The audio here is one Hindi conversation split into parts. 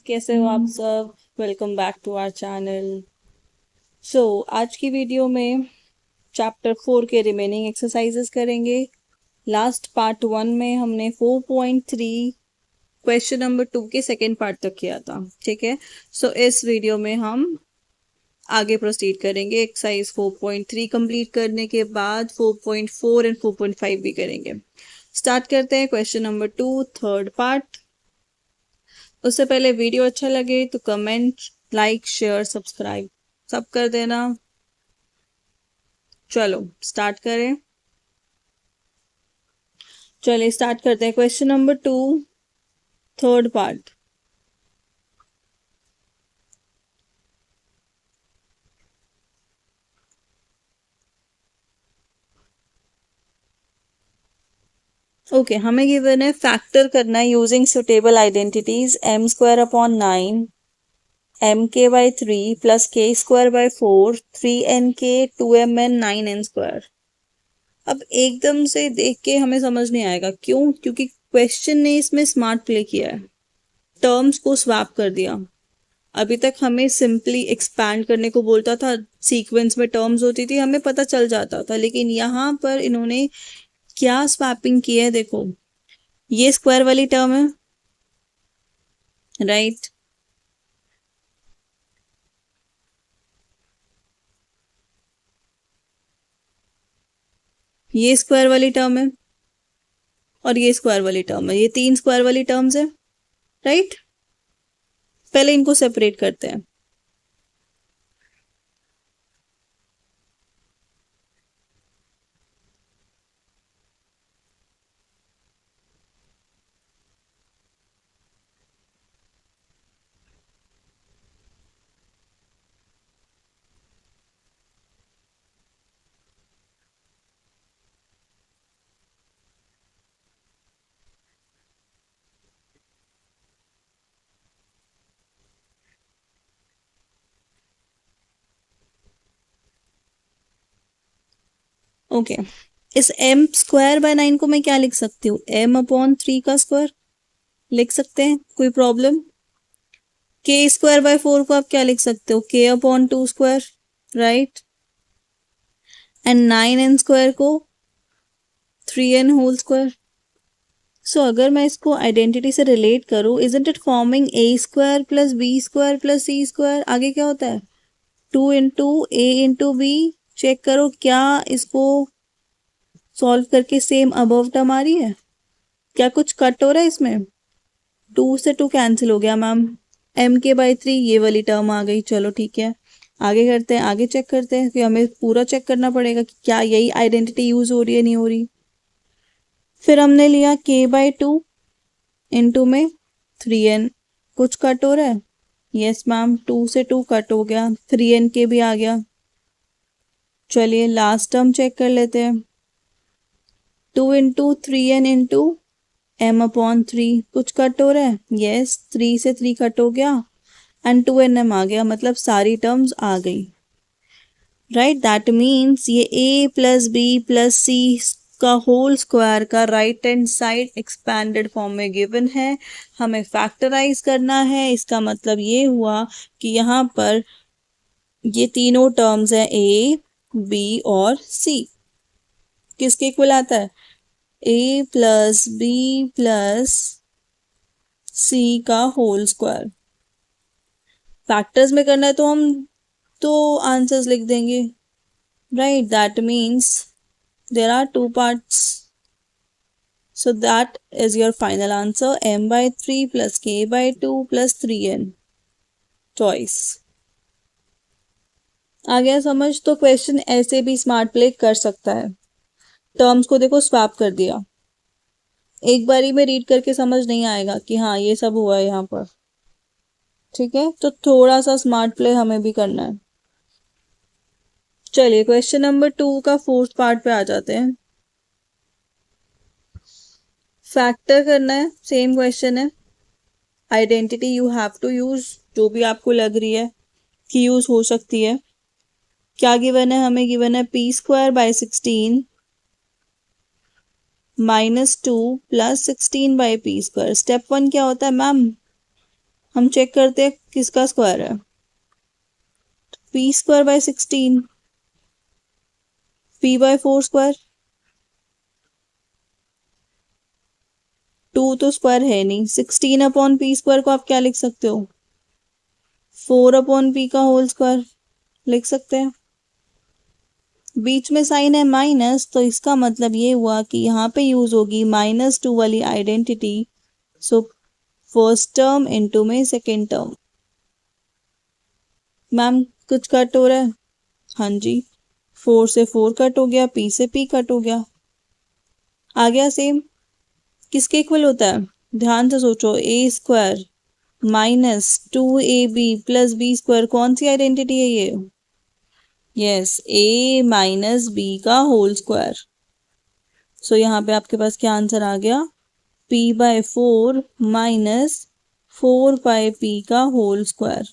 कैसे हो आप सब। Welcome back to our channel. आज की वीडियो में चैप्टर 4 के रिमेनिंग एक्सरसाइजेस करेंगे। लास्ट पार्ट 1 में हमने 4.3 क्वेश्चन नंबर 2 के सेकेंड पार्ट तक किया था। ठीक है, इस वीडियो में हम आगे प्रोसीड करेंगे। एक्सरसाइज 4.3 कंप्लीट करने के बाद 4.4 एंड 4.5 भी करेंगे। स्टार्ट करते हैं क्वेश्चन नंबर 2 थर्ड पार्ट। उससे पहले वीडियो अच्छा लगे तो कमेंट, लाइक, शेयर, सब्सक्राइब सब कर देना। चलो स्टार्ट करें। चलिए स्टार्ट करते हैं question number 2 third part. Okay, हमें गिवन है फैक्टर करना है using suitable identities m square upon 9 mk by 3 plus k square by 4 3nk 2mn 9n square. अब एकदम से देख के हमें समझ नहीं आएगा, क्यों? क्योंकि क्वेश्चन ने इसमें स्मार्ट प्ले किया है, टर्म्स को स्वैप कर दिया। अभी तक हमें सिंपली एक्सपैंड करने को बोलता था, सीक्वेंस में टर्म्स होती थी, हमें पता चल जाता था। लेकिन यहाँ पर इन्होंने क्या स्वैपिंग की है, देखो ये स्क्वायर वाली टर्म है, राइट? ये स्क्वायर वाली टर्म है और ये स्क्वायर वाली टर्म है, ये तीन स्क्वायर वाली टर्म्स है, राइट? पहले इनको सेपरेट करते हैं। ओके, इस m स्क्वायर बाय 9 को मैं क्या लिख सकती हूँ? m अपॉन 3 का स्क्वायर लिख सकते हैं, कोई प्रॉब्लम? k स्क्वायर बाय 4 को आप क्या लिख सकते हो? k upon 2 square, right? And 9n square को 3n होल स्क्वायर। अगर मैं इसको आइडेंटिटी से रिलेट करूं, isn't it forming a square plus b square plus c square? आगे क्या होता है? 2 into a into b. Check करो क्या इसको सॉल्व करके सेम अबव टर्म आ रही है? क्या कुछ कट हो रहा है इसमें? 2 से 2 कैंसिल हो गया मैम। m के बाई 3 ये वाली टर्म आ गई। चलो ठीक है, आगे करते हैं, आगे चेक करते हैं। फिर हमें पूरा चेक करना पड़ेगा कि क्या यही आइडेंटिटी यूज हो रही है, नहीं हो रही। फिर हमने लिया k बाई 2 इंटू में 3n। कुछ कट हो रहा है? यस मैम, 2 से 2 कट हो गया, 3n के भी आ गया। चलिए लास्ट टर्म चेक कर लेते हैं। 2 into 3n into m upon 3। कुछ कट हो रहा है? यस, 3 से 3 कट हो गया एंड 2nm आ गया, मतलब सारी टर्म्स आ गई, राइट? दैट मीन्स ये a plus b plus c का होल स्क्वायर का right hand side expanded form में गिवन है। हमें फैक्टराइज करना है। इसका मतलब ये हुआ कि यहाँ पर ये तीनों टर्म्स हैं a, b और c। किसके इक्वल आता है? a plus b plus c का होल स्क्वायर। फैक्टर्स में करना है तो हम तो आंसर्स लिख देंगे, right? That means there are two parts. So that is your final answer, m by 3 plus k by 2 plus 3n choice। आ गया समझ? तो क्वेश्चन ऐसे भी स्मार्ट प्ले कर सकता है। टर्म्स को देखो स्वैप कर दिया, एक बारी में रीड करके समझ नहीं आएगा कि हाँ ये सब हुआ है यहाँ पर, ठीक है? तो थोड़ा सा स्मार्ट प्ले हमें भी करना है। चलिए क्वेश्चन नंबर 2 का फोर्थ पार्ट पे आ जाते हैं। फैक्टर करना है, सेम क्वेश्चन है। Identity you have to use जो भी आपको लग रही है कि यूज हो सकती है। क्या गिवन है? हमें गिवन है p square by 16 minus 2 plus 16 by P square. Step 1 क्या होता है मैम? हम चेक करते हैं किसका स्क्वायर है। P square by 16, p by 4 square, 2 तो स्क्वायर है नहीं। 16 अपॉन पी स्क्वायर को आप क्या लिख सकते हो? 4 अपॉन पी का होल स्क्वायर लिख सकते हैं। बीच में साइन है माइनस, तो इसका मतलब ये हुआ कि यहाँ पे यूज होगी -2 वाली identity. So first term into में सेकेंड टर्म। मैम कुछ कट हो रहा है? हाँ जी, 4 से 4 कट हो गया, पी से पी कट हो गया। आ गया सेम। किसके इक्वल होता है? ध्यान से सोचो। A square -2ab plus b square, कौन सी आइडेंटिटी है ये? यस, ए माइनस बी का होल स्क्वायर। सो यहाँ पे आपके पास क्या आंसर आ गया? p by 4 minus 4 by p का whole square.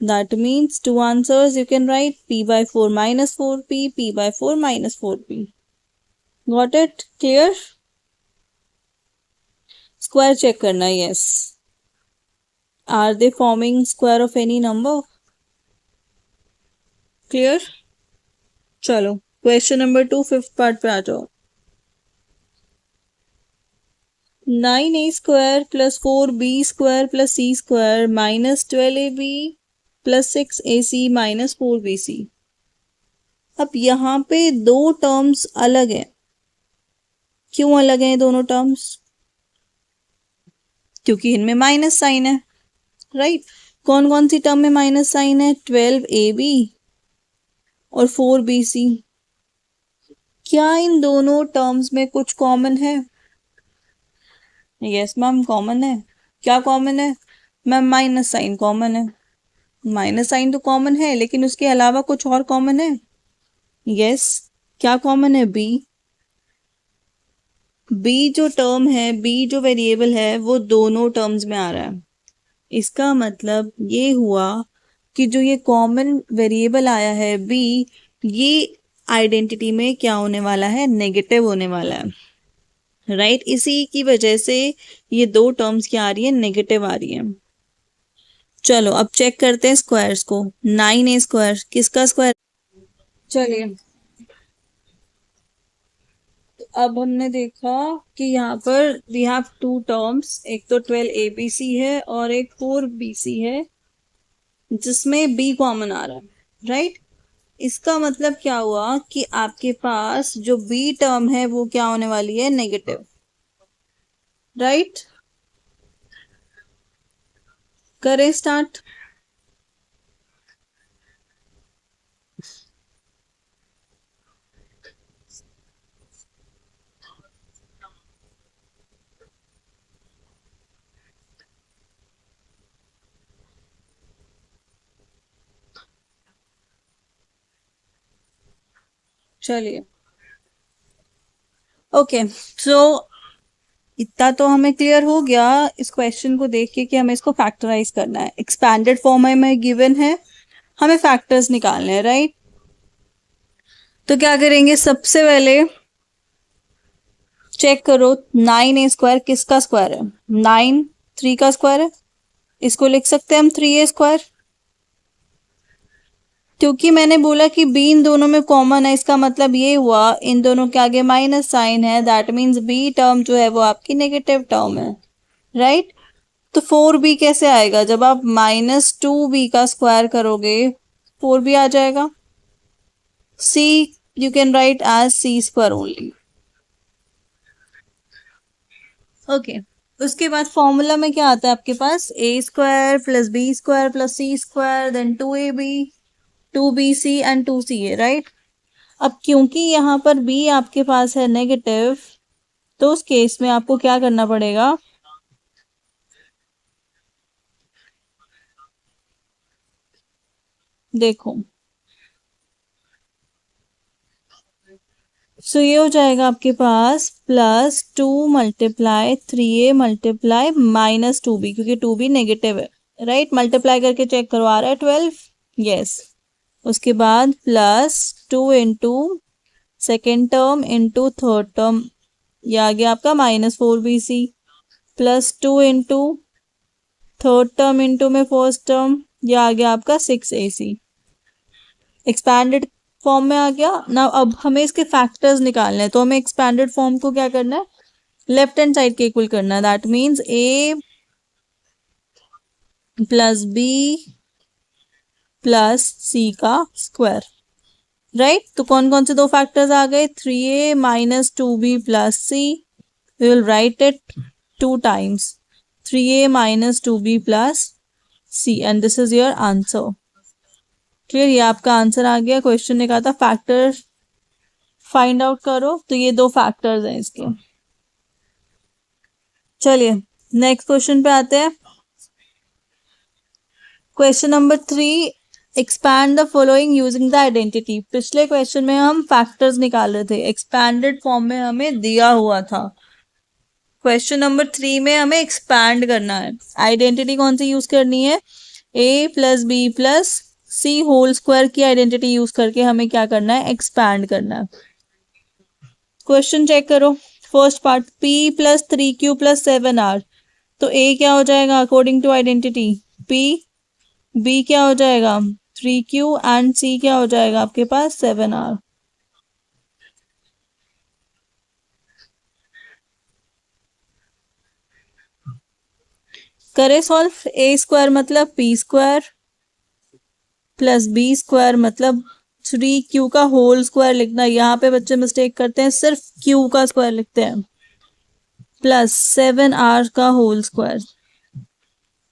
That means two answers you can write: p by 4 minus 4p, p by 4 minus 4p. Got it? Clear? Square check करना है, yes. Are they forming square of any number? Clear? चलो क्वेश्चन नंबर 2 फिफ्थ पार्ट पे आ जाओ। 9a square plus 4b square plus c square minus 12ab plus 6ac minus 4bc। अब यहाँ पे दो टर्म्स अलग हैं। क्यों अलग हैं दोनों टर्म्स? क्योंकि इनमें माइनस साइन है, राइट। कौन कौन सी टर्म में माइनस साइन है? 12ab और 4bc। क्या इन दोनों टर्म्स में कुछ कॉमन है? यस मैम, कॉमन है। क्या कॉमन है? मैम माइनस साइन कॉमन है। माइनस साइन तो कॉमन है, लेकिन उसके अलावा कुछ और कॉमन है? यस। क्या कॉमन है? बी। बी जो टर्म है, बी जो वेरिएबल है, वो दोनों टर्म्स में आ रहा है। इसका मतलब ये हुआ कि जो ये कॉमन वेरिएबल आया है बी, ये आइडेंटिटी में क्या होने वाला है? नेगेटिव होने वाला है, राइट। इसी की वजह से ये दो टर्म्स क्या आ रही है? नेगेटिव आ रही है। चलो अब चेक करते हैं स्क्वायर्स को। 9a स्क्वायर किसका स्क्वायर? चलिए, अब हमने देखा कि यहाँ पर वी हैव टू टर्म्स, एक तो 12abc है और एक 4bc है, जिसमें b कॉमन आ रहा है, राइट। इसका मतलब क्या हुआ कि आपके पास जो b टर्म है वो क्या होने वाली है? Negative, right. करें स्टार्ट। चलिए, ओके। सो इतना तो हमें क्लियर हो गया इस क्वेश्चन को देख के कि हमें इसको फैक्टराइज करना है। एक्सपैंडेड फॉर्म में गिवन है, हमें फैक्टर्स निकालने हैं, राइट। तो क्या करेंगे? सबसे पहले चेक करो 9a स्क्वायर किसका स्क्वायर है? 9 3 का स्क्वायर है। इसको लिख सकते हैं हम 3a स्क्वायर। क्योंकि मैंने बोला कि b इन दोनों में कॉमन है, इसका मतलब ये हुआ इन दोनों के आगे माइनस साइन है, दैट मीन्स b टर्म जो है वो आपकी नेगेटिव टर्म है, राइट। तो 4b कैसे आएगा? जब आप -2b का स्क्वायर करोगे 4b आ जाएगा। c you can write as c square only, okay. उसके बाद फॉर्मूला में क्या आता है आपके पास? a square plus b square plus c square then 2ab 2bc and 2ca, right. अब क्योंकि यहाँ पर b आपके पास है नेगेटिव, तो उस केस में आपको क्या करना पड़ेगा? देखो, सो ये हो जाएगा आपके पास +2 मल्टीप्लाई 3a मल्टीप्लाई -2b, क्योंकि 2b नेगेटिव है, राइट। मल्टीप्लाई करके चेक करो, आ रहा है 12, यस। उसके बाद +2 into second term into third term, ये आ गया आपका -4bc, +2 into third term into में फर्स्ट टर्म, ये आ गया आपका 6ac, एक्सपैंडेड फॉर्म में आ गया ना। अब हमें इसके फैक्टर्स निकालने हैं, तो हमें एक्सपैंडेड फॉर्म को क्या करना है, लेफ्ट हैंड साइड के इक्वल करना है। That means a plus b plus c का स्क्वायर, राइट। तो कौन कौन से दो फैक्टर्स आ गए, 3a minus 2b plus c, we will write it 2 times 3a minus 2b plus c, and this is your answer. Clear, ये आपका आंसर आ गया। क्वेश्चन ने कहा था फैक्टर फाइंड आउट करो, तो ये दो फैक्टर्स हैं इसके। चलिए नेक्स्ट क्वेश्चन पे आते हैं। Question number 3, expand the following using the identity. पिछले क्वेश्चन में हम फैक्टर्स निकाल रहे थे, एक्सपैंडेड फॉर्म में हमें दिया हुआ था। क्वेश्चन नंबर 3 में हमें एक्सपैंड करना है। आइडेंटिटी कौन सी यूज करनी है, a plus b plus c whole square की आइडेंटिटी यूज करके हमें क्या करना है, एक्सपैंड करना है। क्वेश्चन चेक करो, first part, p plus 3q plus 7r, तो a क्या हो जाएगा according to identity, p, b क्या हो जाएगा 3q एंड c क्या हो जाएगा आपके पास 7r। करे सॉल्व, a स्क्वायर मतलब p square plus b square मतलब 3q का होल स्क्वायर लिखना। यहाँ पे बच्चे मिस्टेक करते हैं, सिर्फ q का स्क्वायर लिखते हैं, प्लस 7r का होल स्क्वायर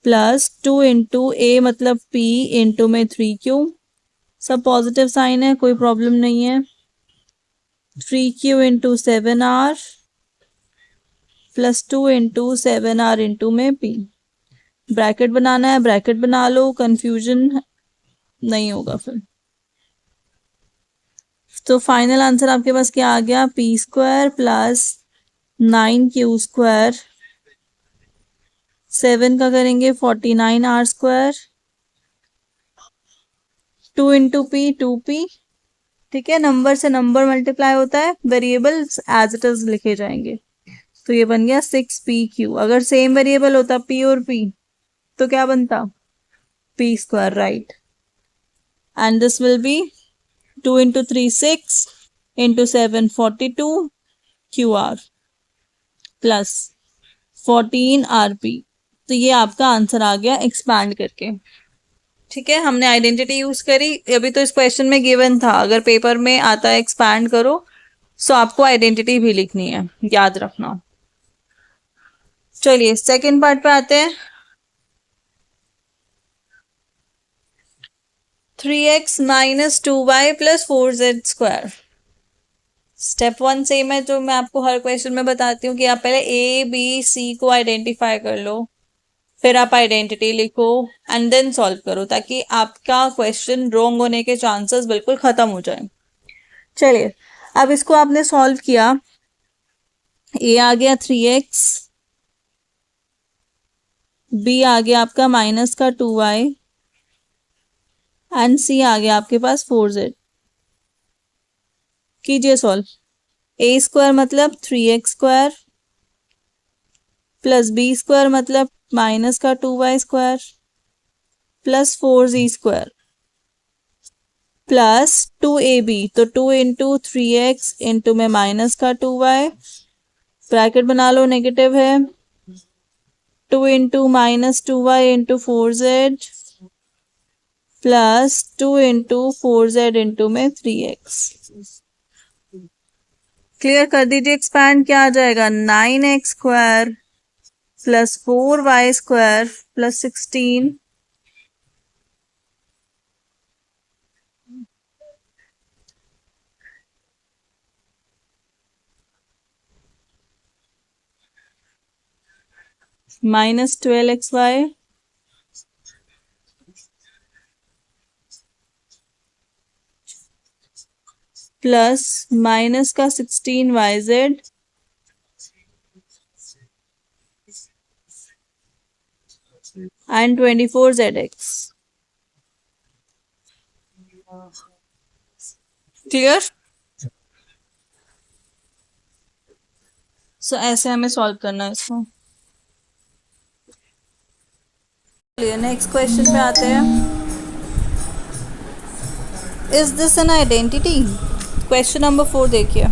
प्लस 2 इंटू ए मतलब p इंटू में 3q, सब पॉजिटिव साइन है, कोई प्रॉब्लम नहीं है। 3q into 7r plus 2 into 7r into में p। ब्रैकेट बनाना है, ब्रैकेट बना लो, कंफ्यूजन नहीं होगा फिर। तो फाइनल आंसर आपके पास क्या आ गया, p square plus 9q square, 7 का करेंगे 49r square, 2 into P 2p। ठीक है, नंबर से नंबर मल्टीप्लाई होता है, वेरिएबल एज इट इज लिखे जाएंगे। तो ये बन गया 6pq। अगर सेम वेरिएबल होता p और p तो क्या बनता, p square, right. And this will B 2 into 3 6 into 7 42 qr plus 14rp। तो ये आपका आंसर आ गया एक्सपैंड करके। ठीक है, हमने आइडेंटिटी यूज करी। अभी तो इस क्वेश्चन में गिवन था, अगर पेपर में आता है एक्सपैंड करो, सो आपको आइडेंटिटी भी लिखनी है, याद रखना। चलिए सेकंड पार्ट पे आते हैं। 3x minus 2y plus 4z square. Step 1 same है जो मैं आपको हर क्वेश्चन में बताती हूँ कि आप पहले a b c को आइडेंटिफाई कर लो, फिर आप आइडेंटिटी लिखो एंड देन सॉल्व करो, ताकि आपका क्वेश्चन रॉन्ग होने के चांसेस बिल्कुल खत्म हो जाए। चलिए अब इसको आपने सॉल्व किया, a आ गया 3x, b आ गया आपका माइनस का 2y एंड c आ गया आपके पास 4z। कीजिए सॉल्व, a स्क्वायर मतलब 3x square plus b square मतलब माइनस का 2y square plus 4z square plus 2ab, तो 2 इंटू 3x इंटू में माइनस का 2y, ब्रैकेट बना लो, नेगेटिव है, 2 into minus 2y into 4z plus 2 into 4z into में 3x। क्लियर कर दीजिए, एक्सपैंड क्या आ जाएगा, 9x square plus 4y square plus 16 minus 12xy plus minus का 16yz एंड 24zx। क्लियर, सो ऐसे हमें सॉल्व करना है इसको। चलिए नेक्स्ट क्वेश्चन पे आते हैं। Is this an identity? Question number 4 देखिए,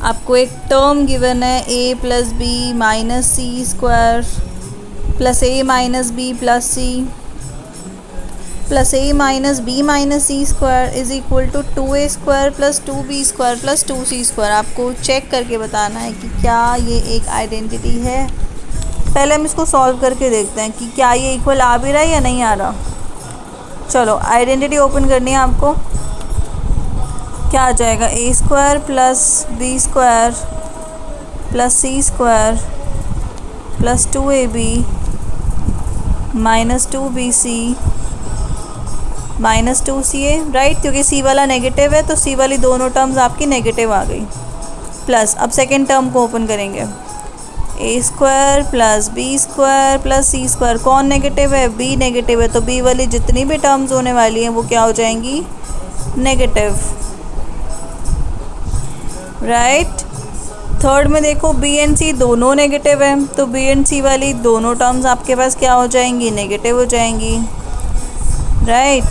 आपको एक टर्म गिवन है a plus b minus c square plus a minus b plus c plus a minus b minus c square is equal to 2a square plus 2b square plus 2c square. आपको चेक करके बताना है कि क्या ये एक आइडेंटिटी है। पहले हम इसको सॉल्व करके देखते हैं कि क्या ये इक्वल आ भी रहा है या नहीं आ रहा। चलो आइडेंटिटी ओपन करनी है आपको। क्या आ जाएगा, a square plus b square plus c square plus 2ab minus 2bc minus 2ca, right, क्योंकि c वाला नेगेटिव है तो c वाली दोनों टर्म्स आपकी नेगेटिव आ गई। प्लस अब सेकेंड टर्म को ओपन करेंगे, a square plus b square plus c square. कौन नेगेटिव है, b नेगेटिव है, तो b वाली जितनी भी टर्म्स होने वाली हैं वो क्या हो जाएंगी, नेगेटिव, राइट। थर्ड में देखो b एंड c दोनों नेगेटिव है तो b एंड c वाली दोनों टर्म्स आपके पास क्या हो जाएंगी, नेगेटिव हो जाएंगी, राइट।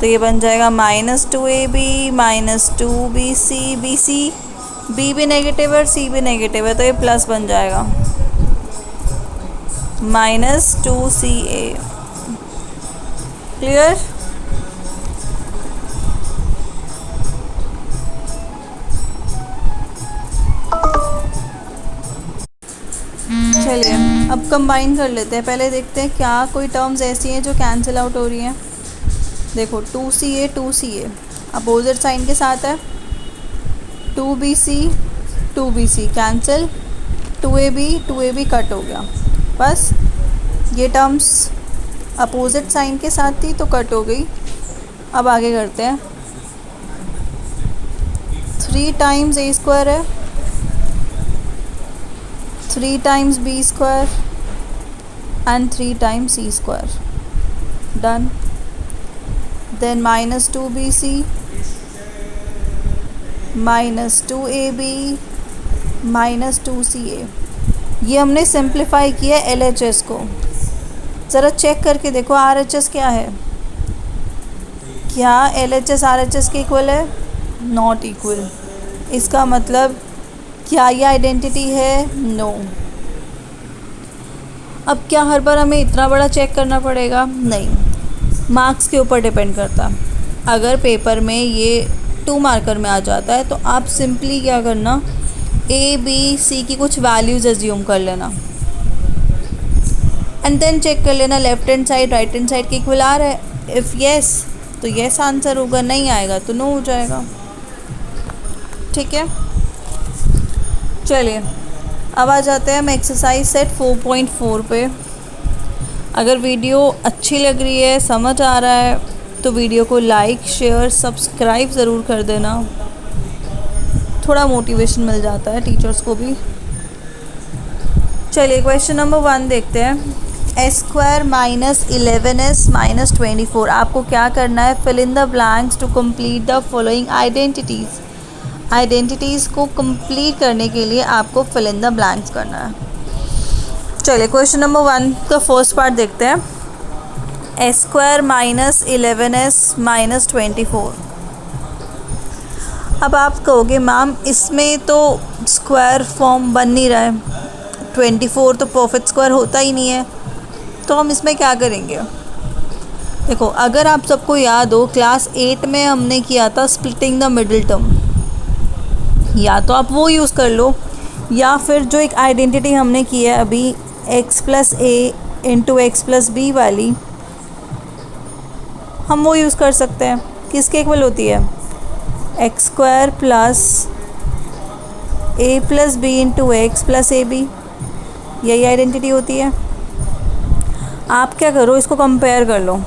तो ये बन जाएगा minus 2ab minus 2bc, b भी नेगेटिव है और c भी नेगेटिव है तो ये प्लस बन जाएगा माइनस 2ca। क्लियर? चलिए अब कंबाइन कर लेते हैं। पहले देखते हैं क्या कोई टर्म्स ऐसी हैं जो कैंसिल आउट हो रही हैं। देखो 2ca 2ca अपोजिट साइन के साथ है, 2bc 2bc cancel, 2ab cut हो गया। बस ये टर्म्स अपोजिट साइन के साथ थी तो कट हो गई। अब आगे करते हैं, 3 टाइम्स a स्क्वायर है, 3 times b square and 3 times c square, done. Then minus 2bc minus 2ab minus 2ca। ये हमने सिंप्लीफाई किया LHS को। ज़रा चेक करके देखो RHS क्या है, क्या LHS RHS के इक्वल है, नॉट इक्वल। इसका मतलब क्या ये आइडेंटिटी है, नो। अब क्या हर बार हमें इतना बड़ा चेक करना पड़ेगा, नहीं, मार्क्स के ऊपर डिपेंड करता। अगर पेपर में ये 2 मार्कर में आ जाता है तो आप सिंपली क्या करना, a b c की कुछ वैल्यूज़ एज्यूम कर लेना एंड देन चेक कर लेना left hand side right hand side के इक्वल आ रहा है। इफ़ येस तो येस आंसर होगा, नहीं आएगा तो नो हो जाएगा, ठीक है। चलिए अब आ जाते हैं हम एक्सरसाइज सेट 4.4 पे। अगर वीडियो अच्छी लग रही है, समझ आ रहा है तो वीडियो को लाइक शेयर सब्सक्राइब ज़रूर कर देना, थोड़ा मोटिवेशन मिल जाता है टीचर्स को भी। चलिए क्वेश्चन नंबर 1 देखते हैं। S square minus 11s minus 24। आपको क्या करना है, fill in the blanks to complete the following identities. Identities को कंप्लीट करने के लिए आपको फिल इन द ब्लैंक्स करना है। चलिए क्वेश्चन नंबर 1 का फर्स्ट पार्ट देखते हैं। S square minus 11s minus 24। अब आप कहोगे मैम इसमें तो स्क्वायर फॉर्म बन नहीं रहा है, 24 तो परफेक्ट स्क्वायर होता ही नहीं है, तो हम इसमें क्या करेंगे। देखो अगर आप सबको याद हो क्लास 8 में हमने किया था स्प्लिटिंग द मिडिल टर्म, या तो आप वो यूज़ कर लो या फिर जो एक आइडेंटिटी हमने की है अभी x प्लस ए इंटू एक्स प्लस बी वाली, हम वो यूज़ कर सकते हैं। किसके इक्वल होती है, x square plus a plus b into x plus a b, यही आइडेंटिटी होती है। आप क्या करो, इसको कंपेयर कर लो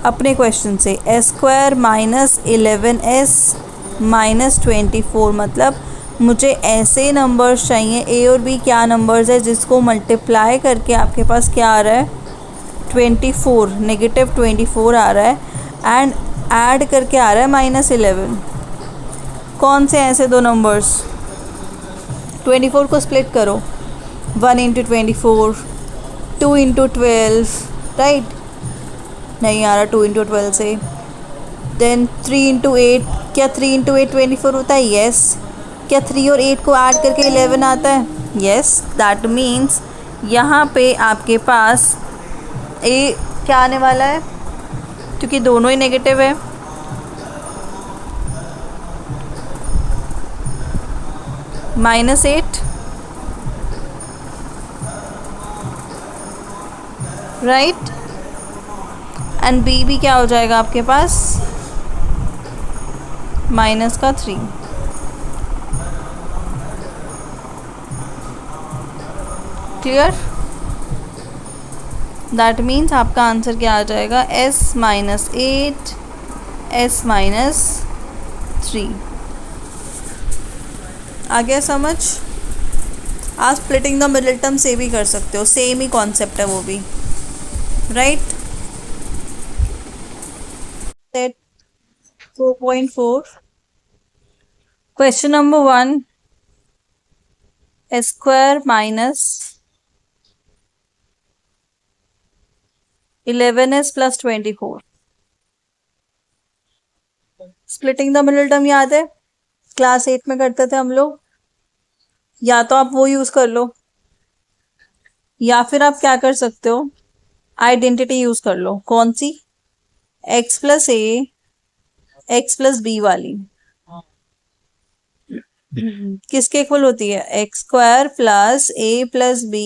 अपने क्वेश्चन से। S square minus 11s minus 24, मतलब मुझे ऐसे नंबर्स चाहिए, ए और बी क्या नंबर्स है जिसको मल्टीप्लाई करके आपके पास क्या आ रहा है, 24, नेगेटिव 24 आ रहा है एंड ऐड करके आ रहा है माइनस 11। कौन से ऐसे दो नंबर्स, 24 को स्प्लिट करो, 1 इंटू 24 2 into 12, राइट, नहीं आ रहा 2 into 12 से। देन 3 into 8, क्या 3 into 8 24 होता है? यस। क्या 3 और 8 को ऐड करके 11 आता है? यस। दैट मीन्स यहाँ पे आपके पास ए क्या आने वाला है, क्योंकि दोनों ही नेगेटिव है। -8, राइट, एंड बी भी क्या हो जाएगा आपके पास? -3। क्लियर? दैट मीन्स आपका आंसर क्या आ जाएगा? S-8, S-3। आ गया समझ? आप स्प्लिटिंग द मिडिल टर्म से भी कर सकते हो, सेम ही कॉन्सेप्ट है वो भी, right. 4.4 question number 1, square minus 11s + 24। Splitting the middle term याद है, क्लास 8 में करते थे हम लोग। या तो आप वो यूज कर लो, या फिर आप क्या कर सकते हो, आइडेंटिटी यूज कर लो। कौन सी? x + a, x + b वाली। किसके इक्वल होती है? x² + a + b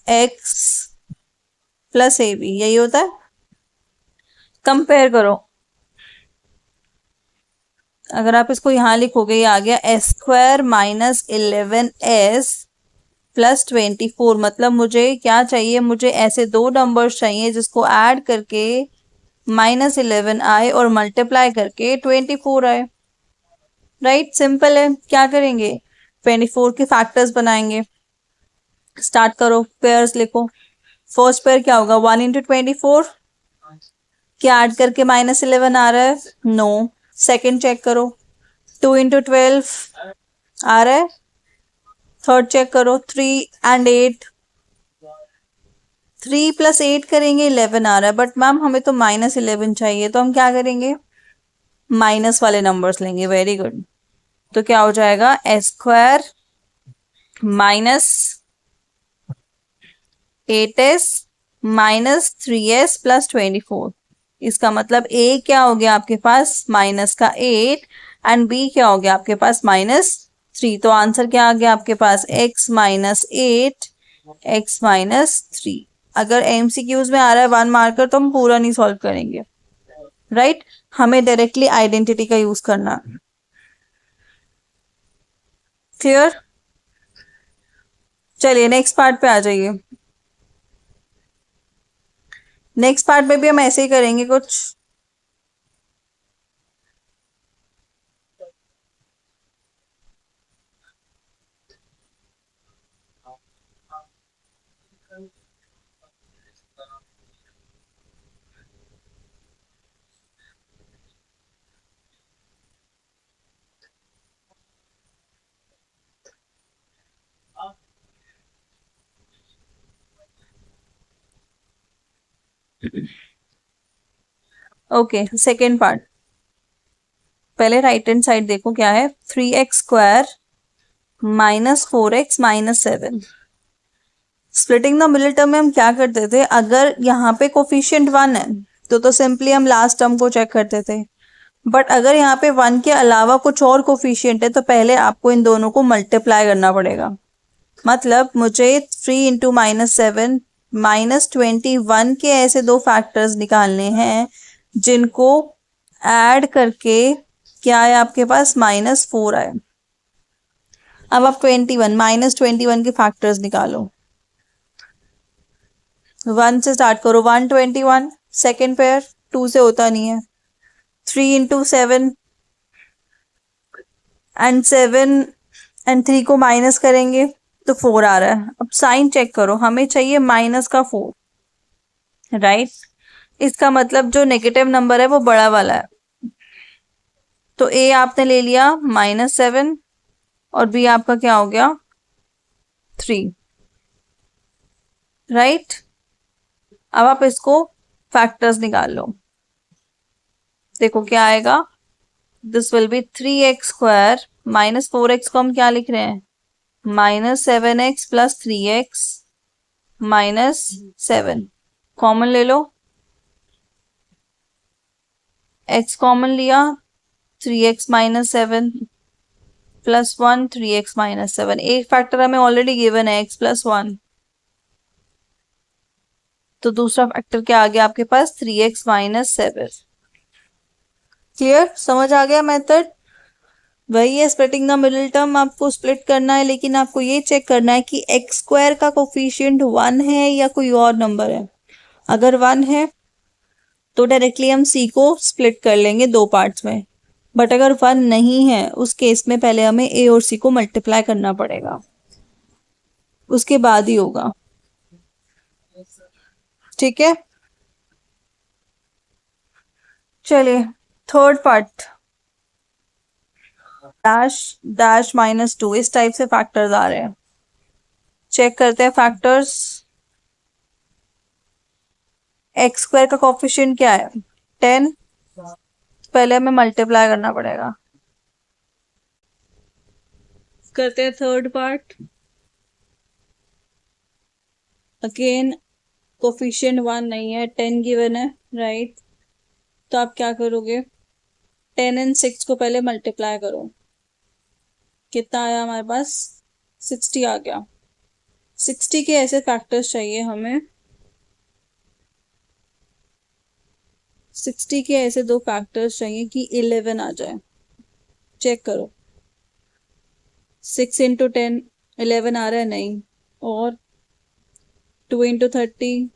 x + ab, यही होता है। कंपेयर करो, अगर आप इसको यहां लिखोगे, ये आ गया s² - 11s + 24। मतलब मुझे क्या चाहिए? मुझे ऐसे दो नंबर्स चाहिए जिसको ऐड करके -11 आए और मल्टीप्लाई करके 24 आए, राइट। सिंपल है। क्या करेंगे? 24 के फैक्टर्स बनाएंगे। स्टार्ट करो, पेयर्स लिखो। फर्स्ट पेयर क्या होगा? 1 × 24। क्या ऐड करके -11 आ रहा है? नो। सेकंड चेक करो, 2 × 12 आ रहा है। थर्ड चेक करो, 3 and 8, 3 + 8 करेंगे, 11 आ रहा है। बट मैम हमें तो -11 चाहिए, तो हम क्या करेंगे? माइनस वाले नंबर्स लेंगे। Very good. तो क्या हो जाएगा? s² - 8s - 3s + 24। इसका मतलब a क्या हो गया आपके पास? -8, एंड b क्या हो गया आपके पास? -3। तो आंसर क्या आ गया आपके पास? x - 8, x - 3। अगर MCQs में आ रहा है 1 मार्कर तो हम पूरा नहीं सॉल्व करेंगे, राइट। हमें डायरेक्टली आइडेंटिटी का यूज करना। क्लियर? चलिए नेक्स्ट पार्ट पे आ जाइए। नेक्स्ट पार्ट में भी हम ऐसे ही करेंगे कुछ। Okay, second part. पहले राइट हैंड साइड देखो क्या है। 3x² - 4x - 7। Splitting the middle term में हम क्या करते थे? अगर यहाँ पे कोफिशिएंट 1 है तो सिंपली हम लास्ट टर्म को चेक करते थे। बट अगर यहाँ पे 1 के अलावा कुछ और कोफिशिएंट है तो पहले आपको इन दोनों को मल्टीप्लाई करना पड़ेगा। मतलब मुझे 3 × -7 -21 के ऐसे दो फैक्टर्स निकालने हैं जिनको ऐड करके क्या है आपके पास? -4 आए। अब आप 21 के फैक्टर्स निकालो। 1 से स्टार्ट करो, 121। सेकेंड पेयर 2 से होता नहीं है। 3 × 7 एंड 7 एंड 3 को माइनस करेंगे तो 4 आ रहा है। अब साइन चेक करो, हमें चाहिए -4, राइट। इसका मतलब जो नेगेटिव नंबर है वो बड़ा वाला है। तो ए आपने ले लिया -7 और बी आपका क्या हो गया? 3। राइट। अब आप इसको फैक्टर्स निकाल लो, देखो क्या आएगा। This will B 3x² minus 4x को हम क्या लिख रहे हैं, -7x प्लस 3x -7। कॉमन ले लो, x कॉमन लिया, 3x -7 प्लस 1 3x -7। एक फैक्टर हमें ऑलरेडी गिवन है x प्लस 1, तो दूसरा फैक्टर क्या आ गया आपके पास, 3x -7। क्लियर, समझ आ गया मेथड। वही है स्प्लिटिंग द मिडिल टर्म, आपको स्प्लिट करना है, लेकिन आपको ये चेक करना है कि x² का कोफिशिएंट 1 है या कोई और नंबर है। अगर 1 है तो डायरेक्टली हम c को स्प्लिट कर लेंगे दो पार्ट्स में, बट अगर 1 नहीं है उस केस में पहले हमें a और c को मल्टीप्लाई करना पड़ेगा, उसके बाद ही होगा। ठीक है, चलिए थर्ड पार्ट, डैश डैश -2, इस टाइप से फैक्टर्स आ रहे हैं। चेक करते हैं फैक्टर्स। x² का कोफिशिएंट क्या है, 10। पहले हमें मल्टीप्लाई करना पड़ेगा। करते हैं थर्ड पार्ट। अगेन कोफिशिएंट 1 नहीं है, 10 गिवन है, राइट। तो आप क्या करोगे, 10 एंड 6 को पहले मल्टीप्लाई करो, कितना आया हमारे पास, 60 आ गया। 60 के ऐसे फैक्टर्स चाहिए हमें, 60 के ऐसे दो फैक्टर्स चाहिए कि 11 आ जाए। चेक करो, 6 इंटू 10 11 आ रहा है, नहीं। और 2 इंटू 30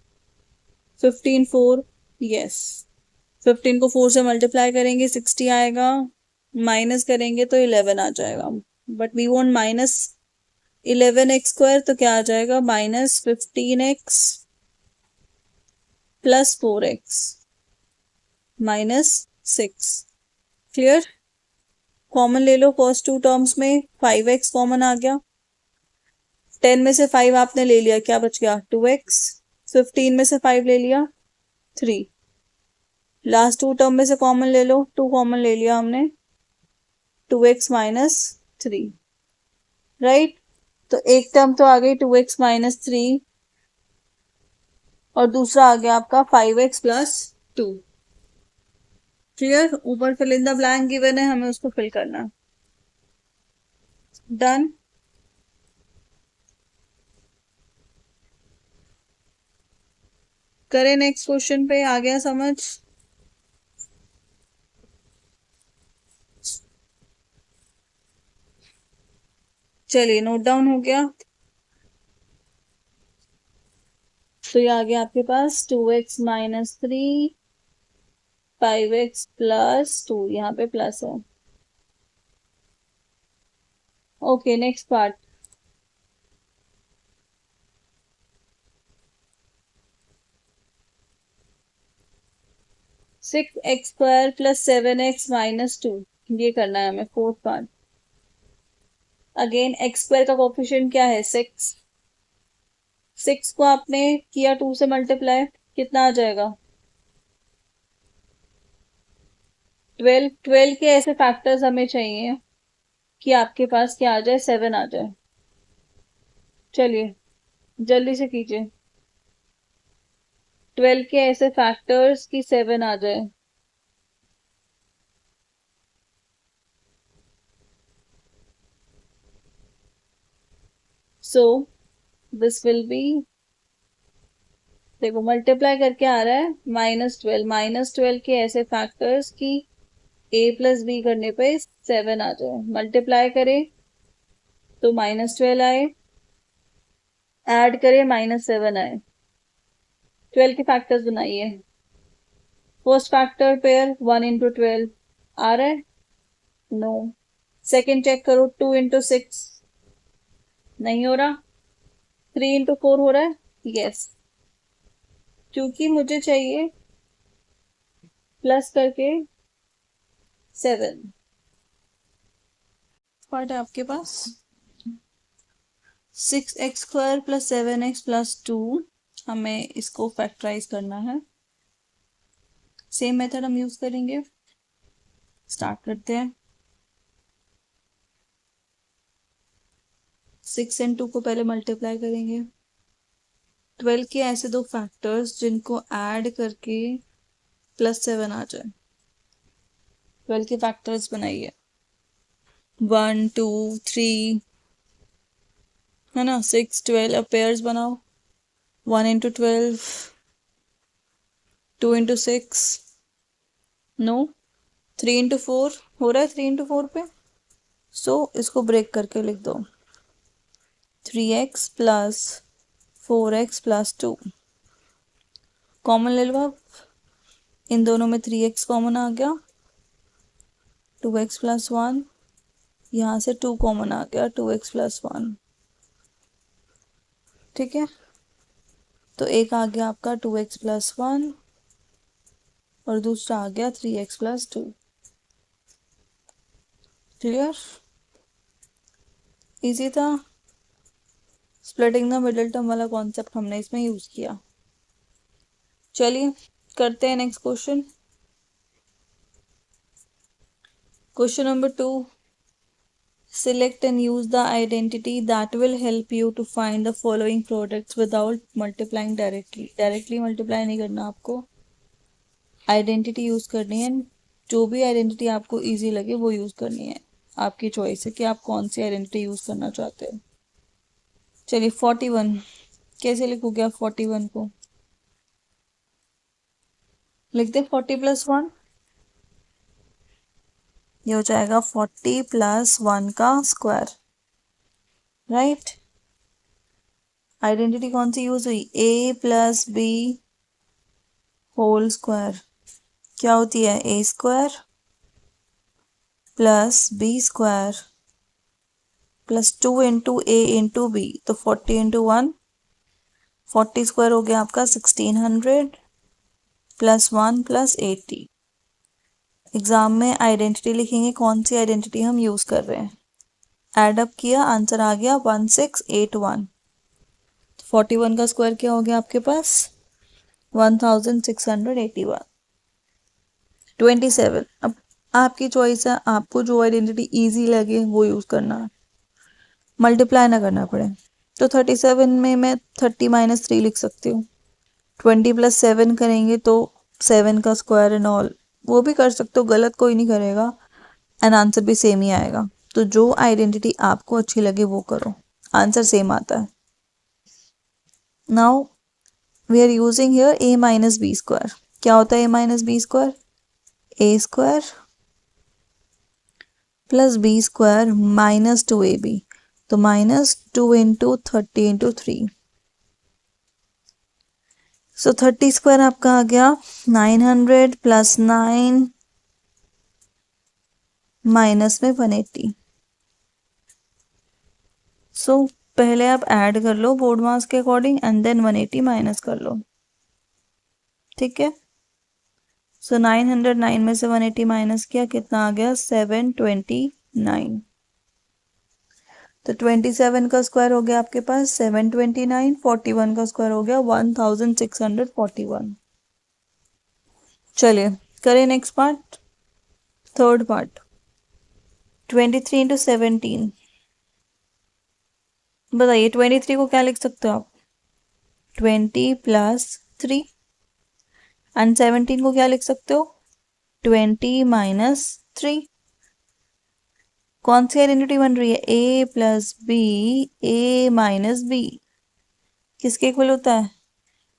15 4, यस। 15 को 4 से मल्टीप्लाई करेंगे 60 आएगा, माइनस करेंगे तो 11 आ जाएगा। बट वी वॉन्ट -11x² तो क्या आ जाएगा, -15x plus 4x -6। Clear, common ले लो फर्स्ट टू टर्म्स में, 5x कॉमन आ गया। 10 में से 5 आपने ले लिया, क्या बच गया, 2x। 15 में से 5 ले लिया, 3। लास्ट टू टर्म में से कॉमन ले लो, 2 कॉमन ले लिया हमने, 2x -3, राइट। तो एक टर्म तो आ गई 2x -3, और दूसरा आ गया आपका 5x प्लस 2। क्लियर, ऊपर fill in the blank given है, हमें उसको फिल करना। डन। करें नेक्स्ट क्वेश्चन पे, आ गया समझ। चलिए नोट डाउन हो गया। तो ये आ गया आपके पास 2x -3 5x प्लस 2, यहाँ पे प्लस है। Okay next part. 6x² plus 7x -2, ये करना है हमें फोर्थ पार्ट। अगेन x² का कोफिशिएंट क्या है, 6। 6 को आपने किया 2 से मल्टीप्लाई, कितना आ जाएगा, 12। 12 के ऐसे फैक्टर्स हमें चाहिए कि आपके पास क्या आ जाए, 7 आ जाए। चलिए जल्दी से कीजिए, 12 के ऐसे फैक्टर्स की 7 आ जाए। सो दिस विल बी, देखो मल्टीप्लाई करके आ रहा है -12, -12 के ऐसे फैक्टर्स की a प्लस बी करने पे 7 आ जाए। मल्टीप्लाई करें तो -12 आए, ऐड करें -7 आए। 12 के फैक्टर्स बनाइए। फर्स्ट फैक्टर पेयर 1 इंटू 12 आ रहा है, नो। सेकेंड चेक करो, 2 इंटू 6 नहीं हो रहा, 3 इंटू 4 हो रहा है, यस। क्योंकि मुझे चाहिए प्लस करके 7। पार्ट है आपके पास 6x² प्लस 7x प्लस 2 हमें इसको फैक्टराइज करना है। सेम मेथड हम यूज करेंगे। स्टार्ट करते हैं। 6 एंड 2 को पहले मल्टीप्लाई करेंगे। 12 के ऐसे दो फैक्टर्स जिनको ऐड करके +7 आ जाए। 12 के फैक्टर्स बनाइए। 1 2 3 है ना। 6 12 अब पेयर्स बनाओ। 1 इंटू 12, 2 इंटू 6, नो। 3 इंटू 4 हो रहा है। 3 इंटू 4 पे सो इसको ब्रेक करके लिख दो। 3x plus 4x plus 2 common ले लो आप। इन दोनों में 3x कॉमन आ गया। 2x प्लस 1, यहाँ से 2 कॉमन आ गया। 2x प्लस 1, ठीक है। तो एक आ गया आपका 2x प्लस 1 और दूसरा आ गया 3x प्लस 2। क्लियर? इजी था। स्प्लिटिंग द मिडिल टर्म वाला कॉन्सेप्ट हमने इसमें यूज किया। चलिए करते हैं next question. Question number 2। Select and use the identity that will help you to find the following products without multiplying directly. Directly multiply नहीं करना आपको, आइडेंटिटी यूज करनी है। जो भी आइडेंटिटी आपको इजी लगे वो यूज करनी है। आपकी चॉइस है कि आप कौन सी आइडेंटिटी यूज करना चाहते हैं। चलिए 41 कैसे लिखोगे आप? 41 को लिख दे 40 प्लस 1। ये हो जाएगा 40 प्लस 1 का स्क्वायर, राइट। आइडेंटिटी कौन सी यूज हुई? a plus b whole square. क्या होती है? a square plus b square plus 2 into a into b. तो 40 इंटू 1, 40 स्क्वायर हो गया आपका 1600 प्लस 1 प्लस 80। एग्जाम में आइडेंटिटी लिखेंगे, कौन सी आइडेंटिटी हम यूज कर रहे हैं। एड अप किया, आंसर आ गया 1681। 41 का स्क्वायर क्या हो गया आपके पास? 1681। 27 अब आपकी चॉइस है, आपको जो आइडेंटिटी इजी लगे वो यूज करना है, मल्टीप्लाई ना करना पड़े। तो 37 में मैं 30 माइनस 3 लिख सकती हूँ। 20 प्लस 7 करेंगे तो 7 का स्क्वायर एंड ऑल, वो भी कर सकते हो, गलत कोई नहीं करेगा एंड आंसर भी सेम ही आएगा। तो जो आइडेंटिटी आपको अच्छी लगे वो करो, आंसर सेम आता है। Now we are using here a minus b square. क्या होता है a minus b square? a square plus b square minus 2ab। तो minus 2 into 30 into 3। So 30 square आपका आ गया 900 प्लस 9 माइनस में 180। सो पहले आप ऐड कर लो बोर्ड मास के अकॉर्डिंग एंड देन 180 माइनस कर लो, ठीक है। सो 909 में से 180 माइनस किया, कितना आ गया? 729। तो 27 का स्क्वायर हो गया आपके पास 729। 41 का स्क्वायर हो गया 1641। चलिए करें next part, third part. 23 into 17 बताइए। 23 को क्या लिख सकते हो आप? 20 प्लस 3 एंड 17 को क्या लिख सकते हो? 20 माइनस 3। कौन सी आइडेंटिटी बन रही है? a plus b, a minus b किसके इक्वल होता है?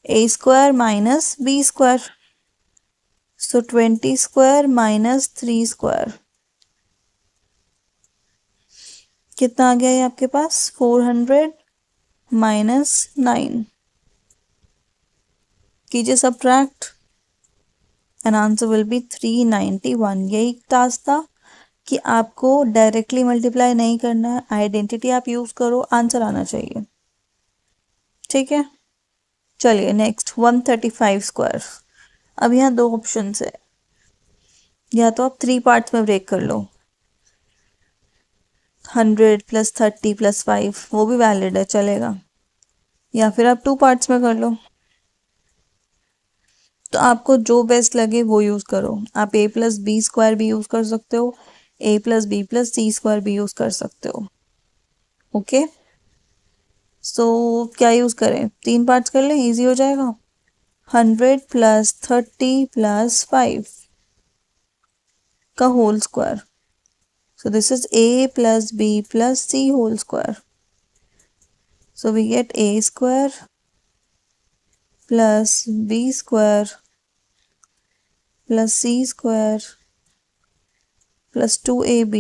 a square minus b square. So 20 square minus 3 square कितना आ गया ये आपके पास? 400 माइनस 9। कीजिए subtract and answer will be 391। यही टास्क था कि आपको डायरेक्टली मल्टीप्लाई नहीं करना है, आइडेंटिटी आप यूज करो, आंसर आना चाहिए, ठीक है। चलिए नेक्स्ट 135 स्क्वायर। अब यहाँ दो ऑप्शन है, या तो आप 3 पार्ट्स में ब्रेक कर लो, 100 प्लस 30 प्लस 5 वो भी वैलिड है, चलेगा। या फिर आप 2 पार्ट्स में कर लो, तो आपको जो बेस्ट लगे वो यूज करो। आप ए प्लस बी स्क्वायर भी यूज कर सकते हो, ए plus b plus c square भी यूज कर सकते हो। ओके, सो क्या यूज करें, 3 पार्ट्स कर लें, इजी हो जाएगा। 100 + 30 + 5 का whole square. So this is a plus b plus c whole square. So we get a square plus b square plus c square plus 2ab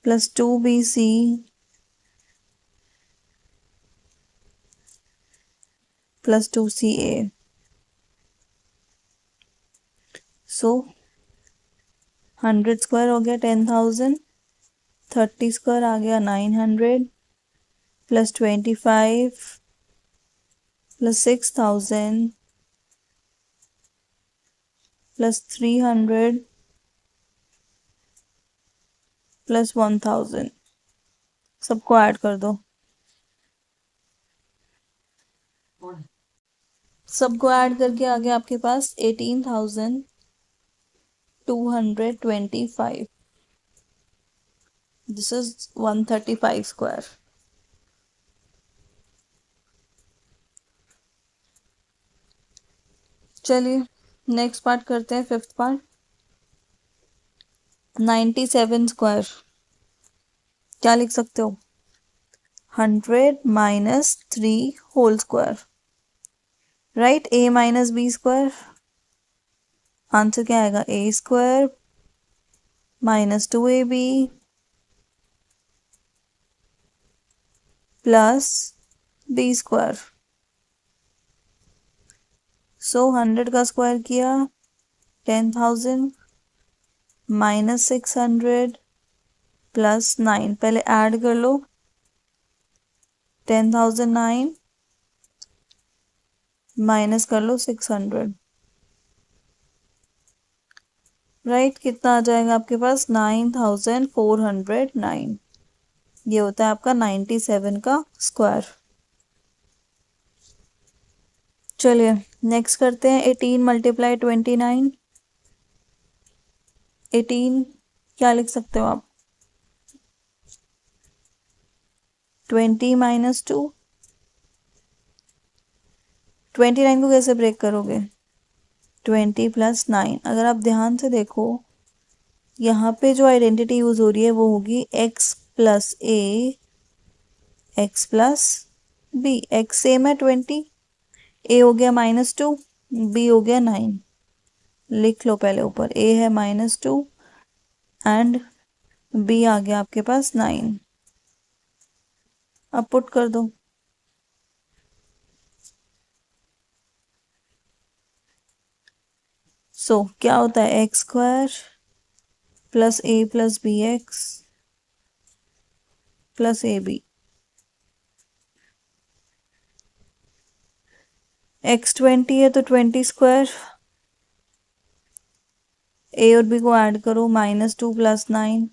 plus 2bc plus 2ca. So 100 square हो गया 10,000, 30 स्क्वायर आ गया 900 प्लस 25 प्लस 6,000 प्लस 300 प्लस 1,000। सबको ऐड कर दो। सबको ऐड करके आ गया आपके पास 18,225। This is 135 square. चलिए नेक्स्ट पार्ट करते हैं, फिफ्थ पार्ट। 97 स्क्वायर क्या लिख सकते हो, 100 - 3 whole square, right. a minus b square, answer क्या आएगा, a square minus 2ab plus b square. So 100 का स्क्वायर किया 10,000 माइनस 600 प्लस 9, पहले ऐड कर लो 10,009 माइनस कर लो 600, राइट। कितना आ जाएगा आपके पास, 9,409। ये होता है आपका 97 का स्क्वायर। चलिए नेक्स्ट करते हैं, 18 × 29। 18 क्या लिख सकते हो आप, 20 - 2। 29 को कैसे ब्रेक करोगे, 20 + 9। अगर आप ध्यान से देखो, यहाँ पे जो आइडेंटिटी यूज हो रही है वो होगी x + a x + b। x same है 20, a हो गया -2, b हो गया 9। लिख लो पहले ऊपर, a है -2 एंड b आ गया आपके पास 9। अब पुट कर दो। सो क्या होता है, x square plus a + bx plus ab। x 20 है तो 20 स्क्वायर, a और b को ऐड करो, -2 + 9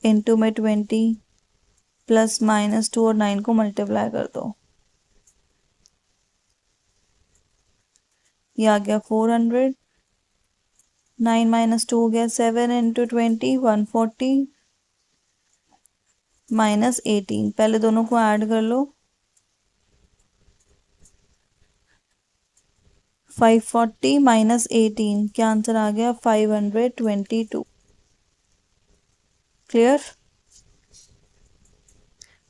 इंटू में 20 प्लस -2 और 9 को मल्टीप्लाई कर दो, ये आ गया 400। 9 - 2 हो गया 7 इंटू 20 140 -18, पहले दोनों को ऐड कर लो 540 -18, क्या आंसर आ गया 522। क्लियर।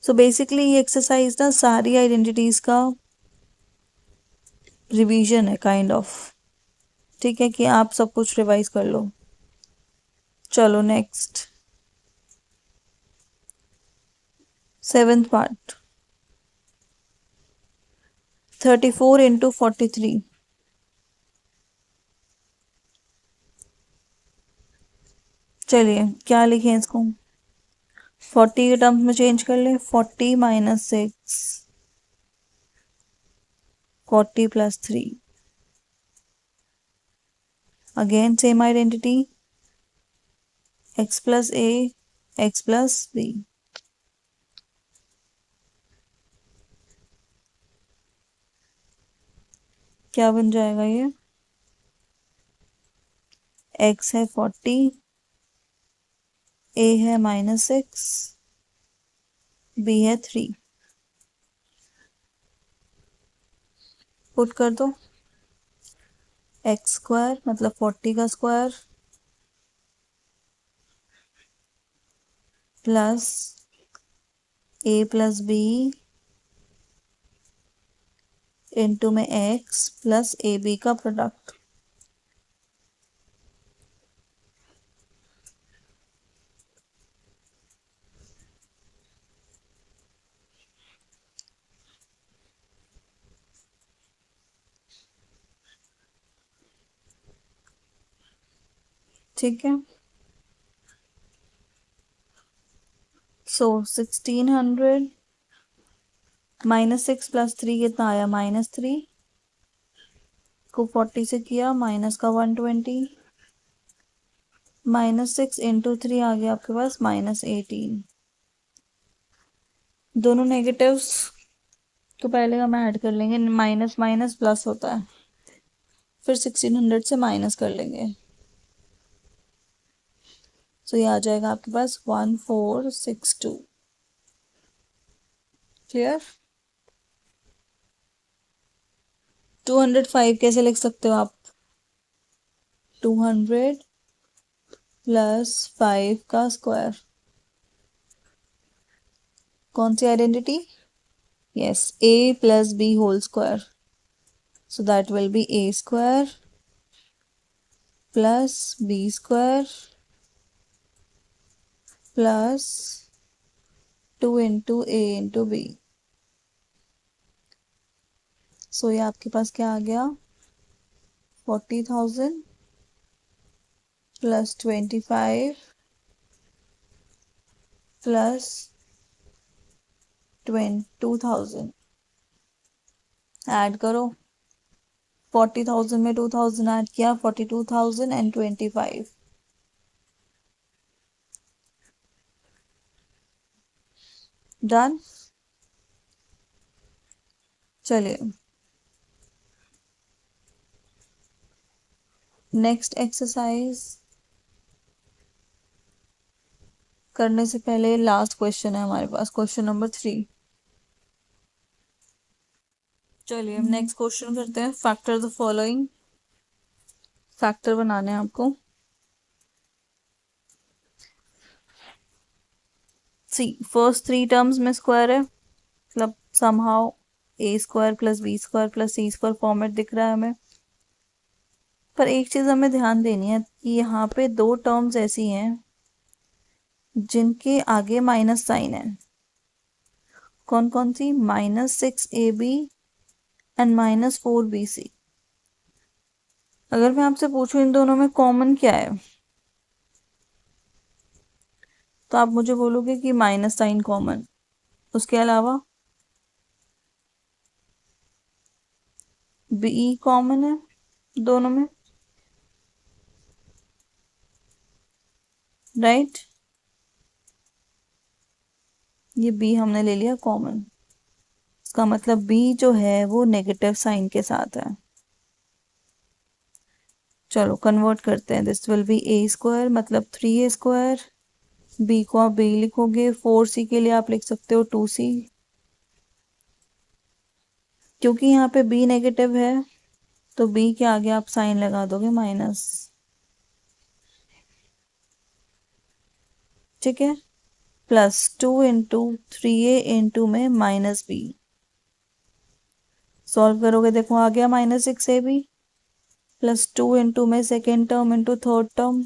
सो बेसिकली ये एक्सरसाइज ना सारी आइडेंटिटीज का रिवीजन है काइंड ऑफ, ठीक है, कि आप सब कुछ रिवाइज कर लो। चलो नेक्स्ट, 7th पार्ट। 34 × 43। चलिए क्या लिखें इसको, 40 के टर्म्स में चेंज कर ले, 40 - 6 40 + 3। Again same identity, x + a x + b। क्या बन जाएगा ये? x है 40, a है -6, b है 3। पुट कर दो। एक्स स्क्वायर मतलब 40 का स्क्वायर प्लस a+b इंटू में x प्लस ab का प्रोडक्ट। ठीक है, सो 1600 -6 + 3 कितना आया? -3 को 40 से किया माइनस का 120, -6 इंटू 3 आ गया आपके पास -18। दोनों नेगेटिव्स तो पहले हम ऐड कर लेंगे, माइनस माइनस प्लस होता है, फिर 1600 से माइनस कर लेंगे। तो ये आ जाएगा आपके पास 1462। क्लियर? 205 कैसे लिख सकते हो आप? 200 प्लस 5 का स्क्वायर। कौन सी identity? Yes, a plus b whole square. So that will be a square plus b square plus 2 into a into b। So ये आपके पास क्या आ गया? 40,000 प्लस 25 प्लस 2000। ऐड करो। 40,000 में 2000 ऐड किया, 42,025। डन। चलिए नेक्स्ट एक्सरसाइज करने से पहले लास्ट क्वेश्चन है हमारे पास, क्वेश्चन नंबर 3। चलिए हम नेक्स्ट क्वेश्चन करते हैं। Factor the following. फैक्टर बनाने हैं आपको। सी फर्स्ट 3 टर्म्स में स्क्वायर है, मतलब somehow a² + b² + c² format दिख रहा है हमें। पर एक चीज हमें ध्यान देनी है कि यहाँ पे 2 टर्म्स ऐसी हैं जिनके आगे माइनस साइन है। कौन कौन सी? -6ab and -4bc। अगर मैं आपसे पूछूं इन दोनों में कॉमन क्या है, तो आप मुझे बोलोगे कि माइनस साइन कॉमन। उसके अलावा बी कॉमन है दोनों में, राइट? ये बी हमने ले लिया कॉमन। इसका मतलब बी जो है वो नेगेटिव साइन के साथ है। चलो कन्वर्ट करते हैं। दिस विल बी a² मतलब 3a²। बी को आप बी लिखोगे, 4c के लिए आप लिख सकते हो 2c। क्योंकि यहाँ पे b नेगेटिव है तो b के आगे आप साइन लगा दोगे माइनस। ठीक है, प्लस 2 इंटू 3a इंटू में -b। सॉल्व करोगे, देखो आ गया -6ab प्लस 2 इंटू में second term into third term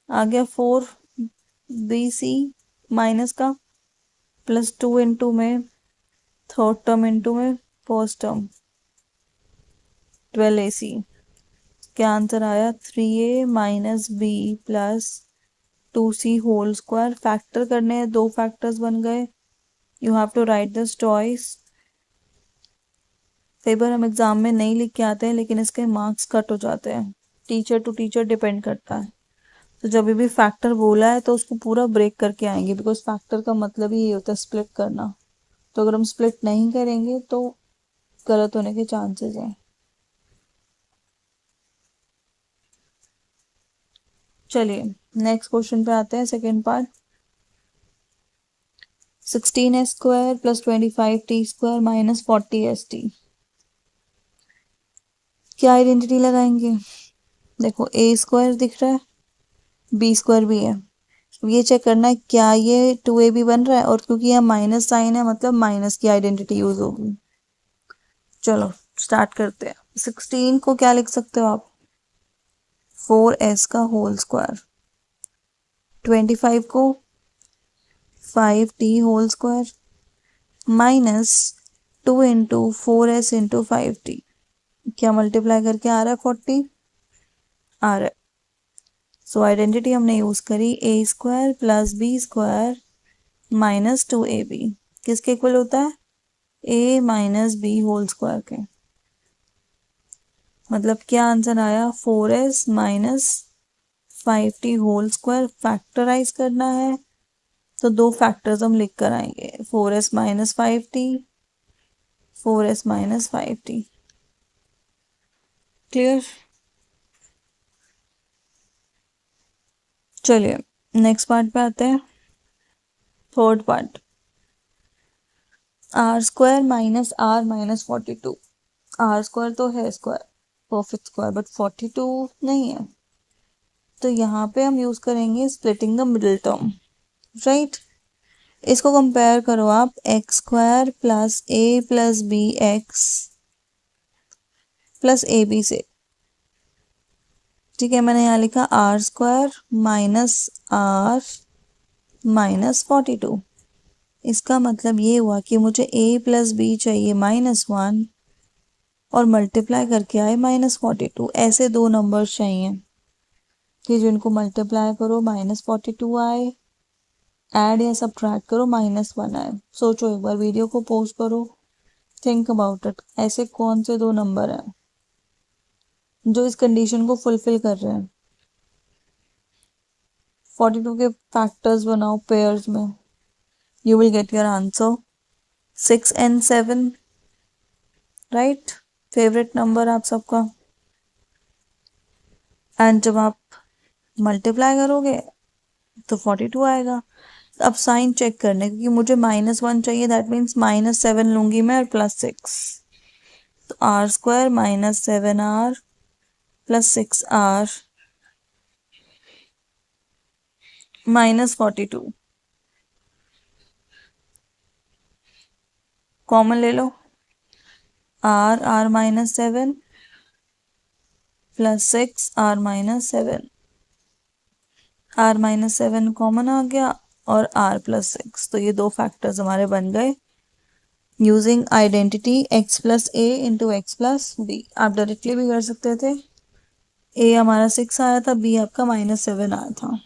आ गया 4bc माइनस का, प्लस 2 इंटू में थर्ड टर्म इंटू में फर्स्ट टर्म 12ac। क्या आंसर आया? 3a minus b plus 2c whole square. Factor करने हैं, 2 फैक्टर्स बन गए। You have to write this twice. कई बार हम एग्जाम में नहीं लिख के आते हैं लेकिन इसके मार्क्स कट हो जाते हैं। टीचर टू टीचर डिपेंड करता है। तो जब भी फैक्टर बोला है तो उसको पूरा ब्रेक करके आएंगे, बिकॉज फैक्टर का मतलब ही ये होता है स्प्लिट करना। तो अगर हम स्प्लिट नहीं करेंगे तो गलत होने के चांसेस हैं। चलिए नेक्स्ट क्वेश्चन पे आते हैं, second part. 16s² plus 25t² minus 40st, क्या आइडेंटिटी लगाएंगे? देखो a² दिख रहा है, b² भी है, ये चेक करना है क्या ये 2ab बन रहा है, और क्योंकि यहाँ माइनस साइन है मतलब माइनस की आइडेंटिटी यूज होगी। चलो स्टार्ट करते हैं। 16 को क्या लिख सकते हो आप? 4s का होल स्क्वायर। 25 को 5t whole square minus 2 into 4s into 5t, क्या मल्टीप्लाई करके आ रहा है? 40 आ रहा है। सो आइडेंटिटी हमने यूज करी a² plus b² minus 2ab, किसके इक्वल होता है? a minus b whole square के। मतलब क्या आंसर आया? 4s minus 5t whole square. Factorise करना है तो दो फैक्टर्स हम लिख कर आएंगे, 4s minus 5t, 4s minus 5t। Clear? चलिए नेक्स्ट पार्ट पे आते हैं, third part. r² minus r minus 42, r² तो है स्क्वायर, परफेक्ट स्क्वायर, बट 42 नहीं है, तो यहाँ पे हम यूज करेंगे splitting the middle term, right. इसको कंपेयर करो आप, x² plus a plus b x plus a b से। ठीक है, मैंने यहाँ लिखा r² माइनस r माइनस 42। इसका मतलब ये हुआ कि मुझे a प्लस बी चाहिए -1 और मल्टीप्लाई करके आए -42। ऐसे दो नंबर्स चाहिए कि जिनको मल्टीप्लाई करो -42 आए, ऐड या सब्ट्रैक्ट करो -1 आए। सोचो एक बार, वीडियो को पॉज करो, थिंक अबाउट इट। ऐसे कौन से दो नंबर हैं जो इस कंडीशन को फुलफिल कर रहे हैं? 42 के फैक्टर्स बनाओ पेयर्स में, you will get your answer 6 and 7, right. Favourite number आप सबका। एंड जब आप मल्टीप्लाई करोगे तो 42 आएगा। अब साइन चेक करने, क्योंकि मुझे -1 चाहिए, दैट मीन्स -7 लूंगी मैं और +6, तो r² minus 7r plus 6r minus 42, common ले लो, r minus 7 plus 6r minus 7, r minus 7 common आ गया और r प्लस 6, तो ये दो फैक्टर्स हमारे बन गए यूजिंग आइडेंटिटी x प्लस ए इंटू एक्स प्लस बी। आप डायरेक्टली भी कर सकते थे, a हमारा 6 आया था, b आपका -7 आया था,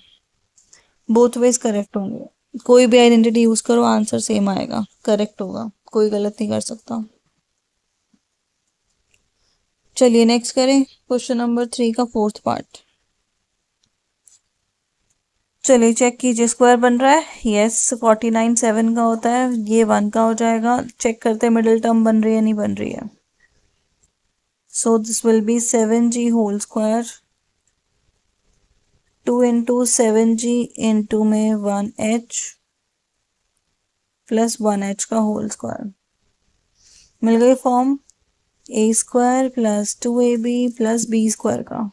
बोथ वेज करेक्ट होंगे। कोई भी आइडेंटिटी यूज करो आंसर सेम आएगा, करेक्ट होगा, कोई गलत नहीं कर सकता। चलिए नेक्स्ट करें क्वेश्चन नंबर 3 का फोर्थ पार्ट। चलिए चेक कीजिए, स्क्वायर बन रहा है, यस। 49 7 का होता है, ये 1 का हो जाएगा। चेक करते हैं मिडिल टर्म बन रही है नहीं बन रही है। So this will be 7g whole square, 2 into 7g into में 1h प्लस 1h का होल स्क्वायर। मिल गई form a² plus 2ab plus b² का।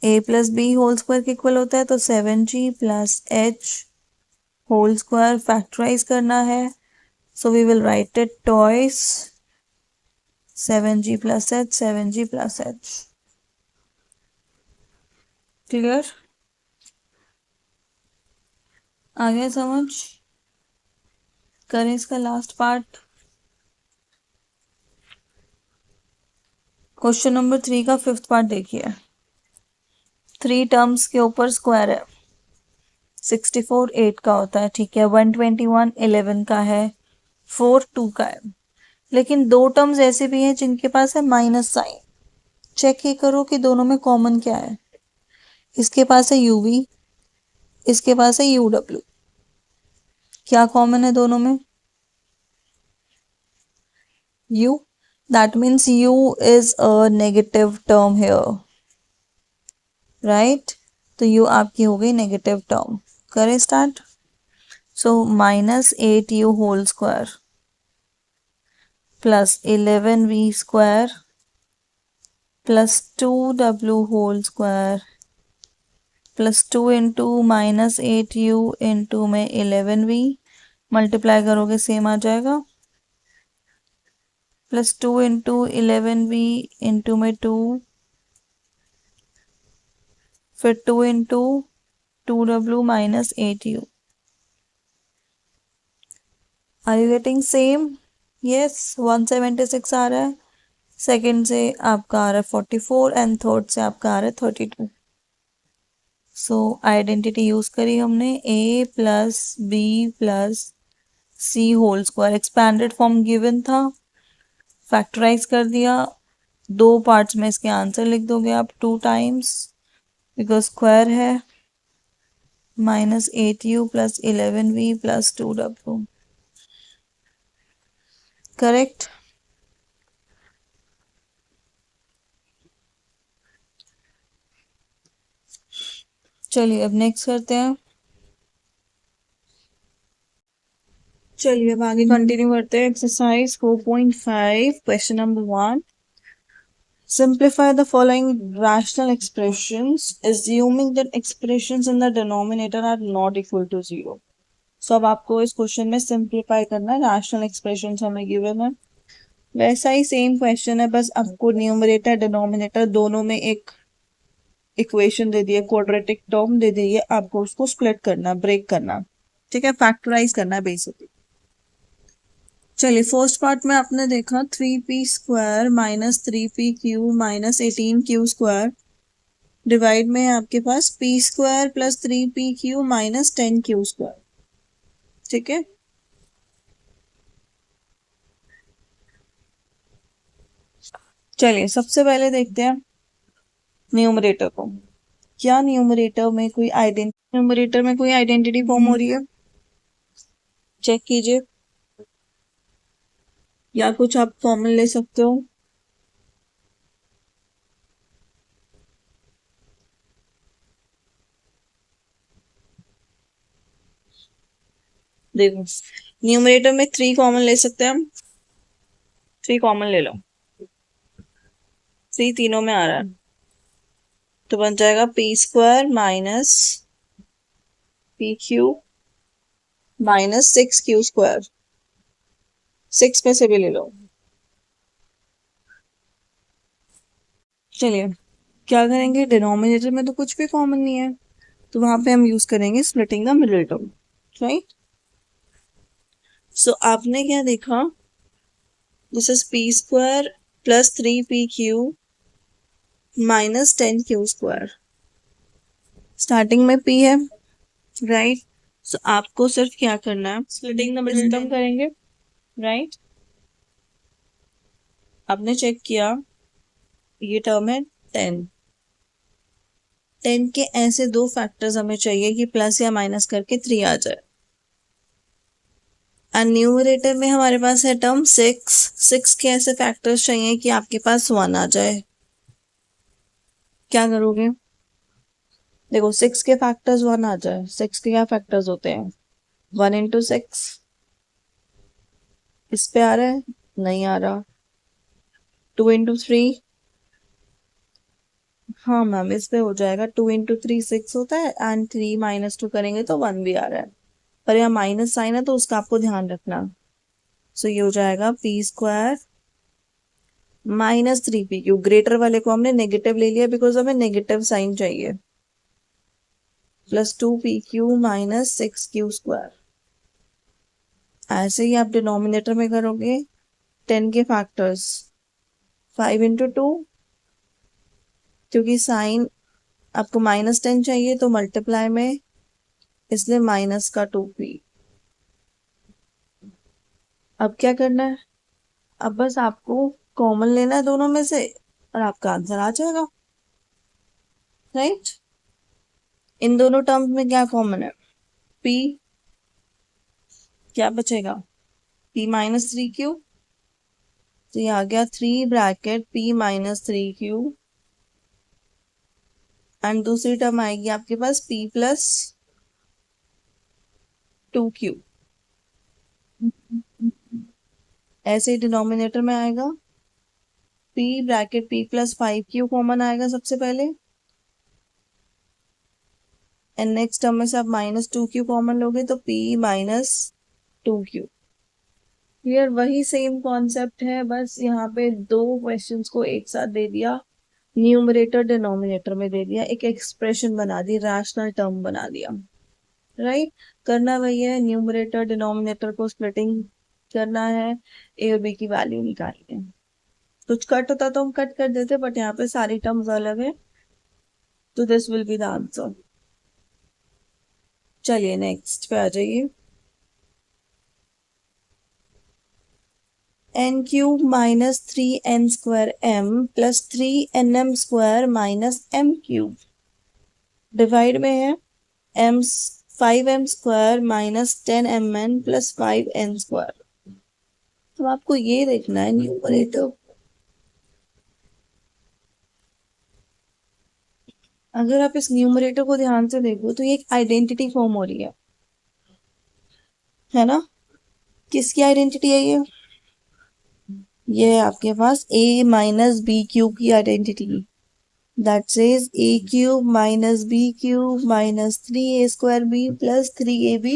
a plus b whole square के इक्वल होता है, तो 7g plus h whole square factorise करना है, so we will write it twice 7g plus h, 7g plus h। Clear? आगे समझ? करें इसका लास्ट पार्ट। क्वेश्चन नंबर 3 का फिफ्थ पार्ट देखिए। 3 टर्म्स के ऊपर स्क्वायर है, 64 8 का होता है, ठीक है। 121 11 का है, 4 2 का है। लेकिन दो टर्म्स ऐसे भी हैं जिनके पास है माइनस साइन। चेक ये करो कि दोनों में कॉमन क्या है। इसके पास है uv, इसके पास है uw, क्या कॉमन है दोनों में? u, that means u is a negative term here, right. तो यू आपकी हो गई नेगेटिव टर्म। करें start. So -8u whole square plus 11v² plus 2w whole square plus 2 into -8u into में 11v, मल्टीप्लाई करोगे सेम आ जाएगा, प्लस 2 इंटू 11v इंटू में 2, फिर 2 इंटू 2w -8u। Are you getting same? Yes, 176 आ रहा है, सेकंड से आपका आ रहा है 44 एंड थर्ड से आपका आ रहा है 32। सो आइडेंटिटी यूज करी हमने, a plus b plus c whole square, expanded form given था, फैक्टराइज कर दिया, दो पार्ट्स में इसके आंसर लिख दोगे आप 2 टाइम्स, बिकॉज स्क्वायर है, -8u plus 11v plus 2w। Correct. चलिए अब नेक्स्ट करते हैं। चलिए अब आगे कंटिन्यू करते हैं। Exercise 4.5 question number 1, simplify the following rational expressions assuming that expressions in the denominator are not equal to 0। सो अब आपको इस क्वेश्चन में सिंप्लीफाई करना है, रैशनल एक्सप्रेशन हमें गिवन है, वैसा ही सेम क्वेश्चन है, बस आपको न्यूमरेटर डिनोमिनेटर दोनों में एक इक्वेशन दे दी है, क्वाड्रेटिक टर्म दे दी है, आपको उसको स्प्लिट करना, ब्रेक करना, ठीक है, फैक्टराइज करना है बेसिकली। चलिए फर्स्ट पार्ट में आपने देखा 3p² minus 3p³ minus 18q² divide में है आपके पास p² plus 3p³ minus 10q², ठीक है। चलिए सबसे पहले देखते हैं न्यूमरेटर को, क्या न्यूमरेटर में कोई आइडेंटिटी फॉर्म हो रही है, चेक कीजिए, या कुछ आप कॉमन ले सकते हो। देखो न्यूमरेटर में 3 कॉमन ले सकते हैं हम, 3 कॉमन ले लो, 3 तीनों में आ रहा है, तो बन जाएगा p² minus p³ minus 6q², 6 में से भी ले लो। चलिए क्या करेंगे, डिनोमिनेटर में तो कुछ भी कॉमन नहीं है, तो वहां पे हम यूज करेंगे splitting the middle term, right. So आपने क्या देखा, this is p² plus 3p³ minus 10q², starting में p है, राइट। सो आपको सिर्फ क्या करना है, स्प्लिटिंग द मिडिल टर्म करेंगे, राइट। आपने चेक किया ये टर्म है 10, 10 के ऐसे दो फैक्टर्स हमें चाहिए कि प्लस या माइनस करके 3 आ जाए। न्यूमरेटर में हमारे पास है टर्म 6, 6 के ऐसे फैक्टर्स चाहिए कि आपके पास 1 आ जाए। क्या करोगे, देखो 6 के फैक्टर्स 1 आ जाए, 6 के क्या फैक्टर्स होते हैं, 1 इंटू 6, इस पे आ रहा है, नहीं आ रहा, 2 इंटू 3, हाँ मैम इस पे हो जाएगा, 2 इंटू 3 6 होता है, एंड 3 -2 करेंगे तो 1 भी आ रहा है, पर यहाँ माइनस साइन है तो उसका आपको ध्यान रखना। सो ये हो जाएगा p² माइनस 3p³, ग्रेटर वाले को हमने नेगेटिव ले लिया बिकॉज हमें नेगेटिव साइन चाहिए, प्लस 2p³ माइनस 6q²। ऐसे ही आप डिनोमिनेटर में करोगे 10 के फैक्टर्स 5 इंटू 2, क्योंकि साइन आपको -10 चाहिए तो मल्टीप्लाई में, इसलिए माइनस का 2p। अब क्या करना है, अब बस आपको कॉमन लेना है दोनों में से और आपका आंसर आ जाएगा, राइट। इन दोनों टर्म्स में क्या कॉमन है, p, क्या बचेगा, p माइनस 3q, तो ये आ गया 3 bracket p minus 3q and दूसरी टर्म आएगी आपके पास p प्लस 2q, ऐसे ही डिनोमिनेटर में आएगा p bracket p plus 5q common आएगा सबसे पहले, एंड नेक्स्ट टर्म में से आप -2q कॉमन लोगे तो p माइनस 2q। क्लियर? वही सेम कॉन्सेप्ट है, बस यहाँ पे दो क्वेश्चंस को एक साथ दे दिया, न्यूमरेटर डिनोमिनेटर में दे दिया, एक एक्सप्रेशन बना दी, रैशनल टर्म बना दिया। राइट? करना वही है, न्यूमरेटर डिनोमिनेटर को स्प्लिटिंग करना है, ए और बी की वैल्यू निकालनी है। कुछ कट होता तो हम कट कर देते, बट यहाँ पे सारी टर्म्स अलग है, तो this will be the answer. चलिए नेक्स्ट पे आ जाइए। n cube minus 3n square m plus 3nm square minus m cube divide में है m 5m square minus 10mn plus 5n square. तो आपको ये देखना है न्यूमरेटर, अगर आप इस न्यूमरेटर को ध्यान से देखो तो ये एक आइडेंटिटी फॉर्म हो रही है ना? किसकी आइडेंटिटी है ये है आपके पास a माइनस बी क्यूब की identity, that says a cube minus b cube minus 3a square b plus 3ab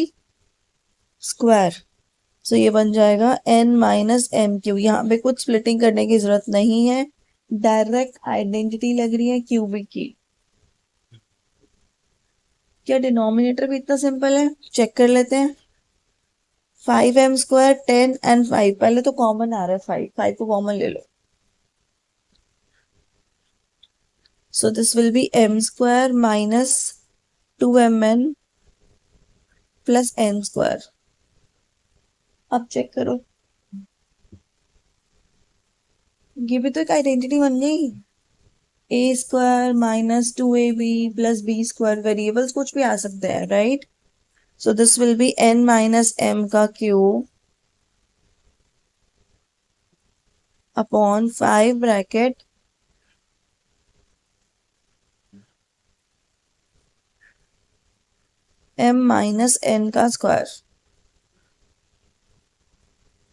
square. So ये बन जाएगा n माइनस m क्यूब। यहाँ पे कुछ स्प्लिटिंग करने की जरूरत नहीं है, डायरेक्ट आइडेंटिटी लग रही है क्यूबिक की। क्या डिनोमिनेटर भी इतना सिंपल है? चेक कर लेते हैं। 5m स्क्वायर 10 एंड 5, पहले तो कॉमन आ रहा है 5, 5 को कॉमन ले लो, so this will be m square minus 2mn plus n square. अब चेक करो, ये भी तो एक आइडेंटिटी बन गई, a square minus 2ab plus b square, variables कुछ भी आ सकते हैं, right? So this will be n minus m का cube upon 5 bracket m minus n का स्क्वायर।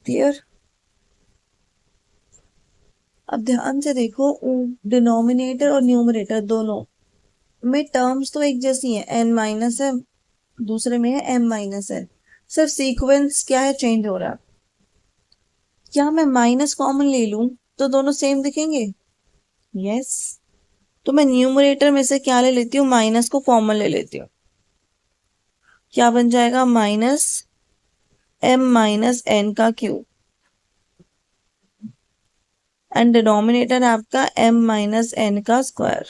क्लियर? अब ध्यान से देखो, डिनोमिनेटर और न्यूमरेटर दोनों में टर्म्स तो एक जैसी है, n माइनस है, दूसरे में है m माइनस है, सिर्फ सीक्वेंस क्या है, चेंज हो रहा है। क्या मैं माइनस कॉमन ले लूं तो दोनों सेम दिखेंगे? यस। तो मैं न्यूमरेटर में से क्या ले लेती हूँ, माइनस को कॉमन ले लेती हूँ, क्या बन जाएगा, माइनस m माइनस n का क्यूब, एंड डिनोमिनेटर आपका m माइनस n का स्क्वायर।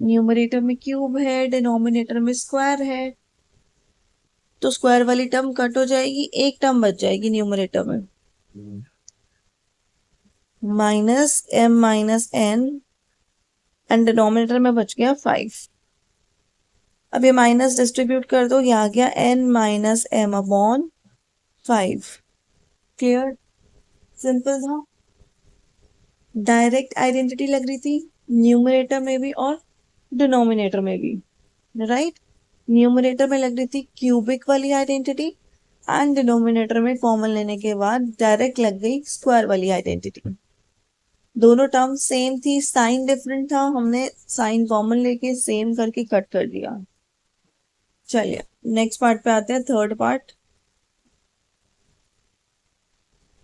न्यूमरेटर में क्यूब है, डिनोमिनेटर में स्क्वायर है, तो स्क्वायर वाली टर्म कट हो जाएगी, एक टर्म बच जाएगी न्यूमरेटर में, minus m minus n, and denominator में बच गया 5। अब ये माइनस डिस्ट्रीब्यूट कर दो, ये आ गया n minus m upon 5। Clear? Simple था, डायरेक्ट आइडेंटिटी लग रही थी न्यूमरेटर में भी और डिनोमिनेटर में भी, राइट? न्यूमरेटर में लग रही थी क्यूबिक वाली आइडेंटिटी, एंड डिनोमिनेटर में कॉमन लेने के बाद डायरेक्ट लग गई स्क्वायर वाली आइडेंटिटी। दोनों टर्म सेम थी, साइन डिफरेंट था, हमने साइन कॉमन लेके सेम करके कट कर दिया। चलिए नेक्स्ट पार्ट पे आते हैं, third part.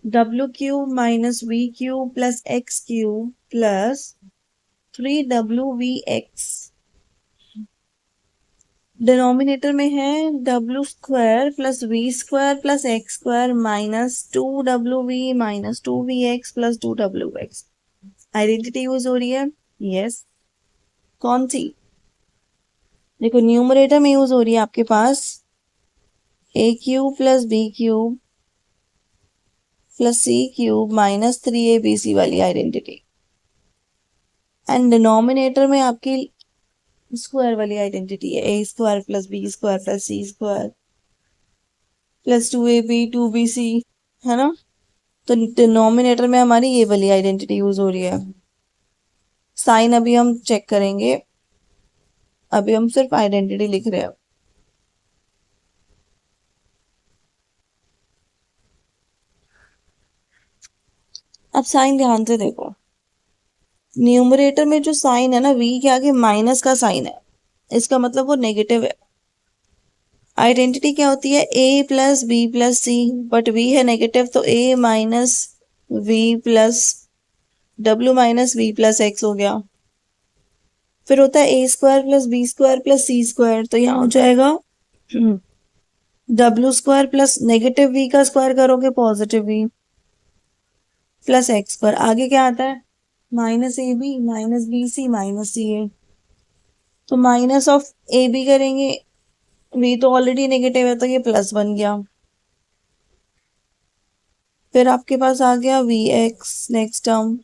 w cube minus v cube plus x cube plus 3wvx, denominator में है w square plus v square plus x square minus 2w minus 2vx plus 2wx। Identity use हो रही है, यस। कौन सी? देखो न्यूमरेटर में यूज हो रही है आपके पास a cube plus b cube plus c cube minus 3abc वाली आइडेंटिटी, एंड डिनोमिनेटर में आपकी स्क्वायर वाली आइडेंटिटी है, a square plus b square plus c square plus 2ab 2bc, है ना? तो डिनोमिनेटर में हमारी ये वाली आइडेंटिटी यूज हो रही है। साइन अभी हम चेक करेंगे, अभी हम सिर्फ आइडेंटिटी लिख रहे हैं। अब साइन ध्यान से देखो, न्यूमरेटर में जो साइन है ना, वी के आगे माइनस का साइन है, इसका मतलब वो नेगेटिव है। आइडेंटिटी क्या होती है, a plus b plus c, but v है नेगेटिव, तो ए माइनस वी प्लस डब्ल्यू माइनस वी प्लस एक्स हो गया। फिर होता है a square plus b square plus c square, तो यहाँ हो जाएगा डब्ल्यू स्क्वायर प्लस नेगेटिव वी का स्क्वायर करोगे positive v plus x square. आगे क्या आता है, minus a b minus b c minus c a, तो माइनस ऑफ ए बी करेंगे, वी तो ऑलरेडी नेगेटिव है तो ये प्लस बन गया। फिर आपके पास आ गया वी एक्स नेक्स्ट टर्म,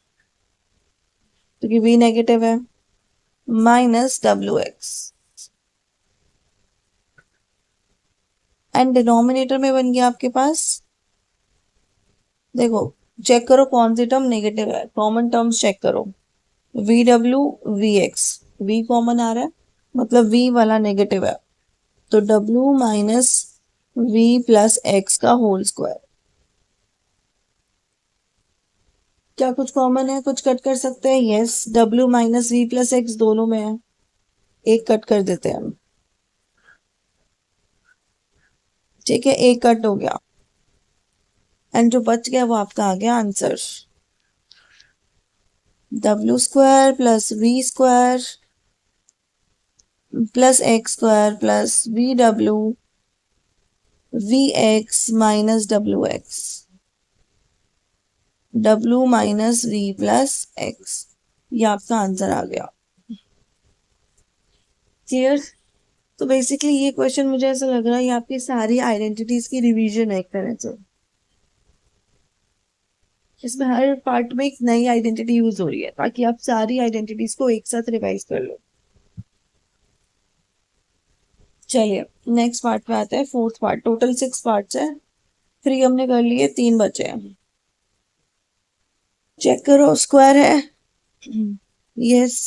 क्योंकि वी नेगेटिव है, minus W x, and denominator में बन गया आपके पास, देखो चेक करो कौन सी टर्म नेगेटिव है, कॉमन टर्म्स चेक करो, v W we x, v common आ रहा है मतलब वी वाला नेगेटिव है, तो डब्ल्यू माइनस वी प्लस एक्स का होल स्क्वायर। क्या कुछ कॉमन है, कुछ कट कर सकते हैं, यस, डब्ल्यू माइनस वी प्लस एक्स दोनों में है, एक कट कर देते हैं हम, ठीक है, एक कट हो गया, एंड जो बच गया वो आपका आ गया answer, W square plus V square plus x square plus V W we X minus W X, W minus we plus X, ये आपका आंसर आ गया। क्लियर। तो बेसिकली ये क्वेश्चन मुझे ऐसा लग रहा है ये आपकी सारी आइडेंटिटीज की रिवीजन है एक तरह से, इसमें हर पार्ट में एक नई आइडेंटिटी यूज हो रही है ताकि आप सारी आइडेंटिटीज को एक साथ रिवाइज कर लो। चलिए नेक्स्ट पार्ट पे आते हैं, फोर्थ पार्ट, टोटल 6 पार्ट्स है, 3 हमने कर लिए, 3 बचे हैं। चेक करो, स्क्वायर है, यस,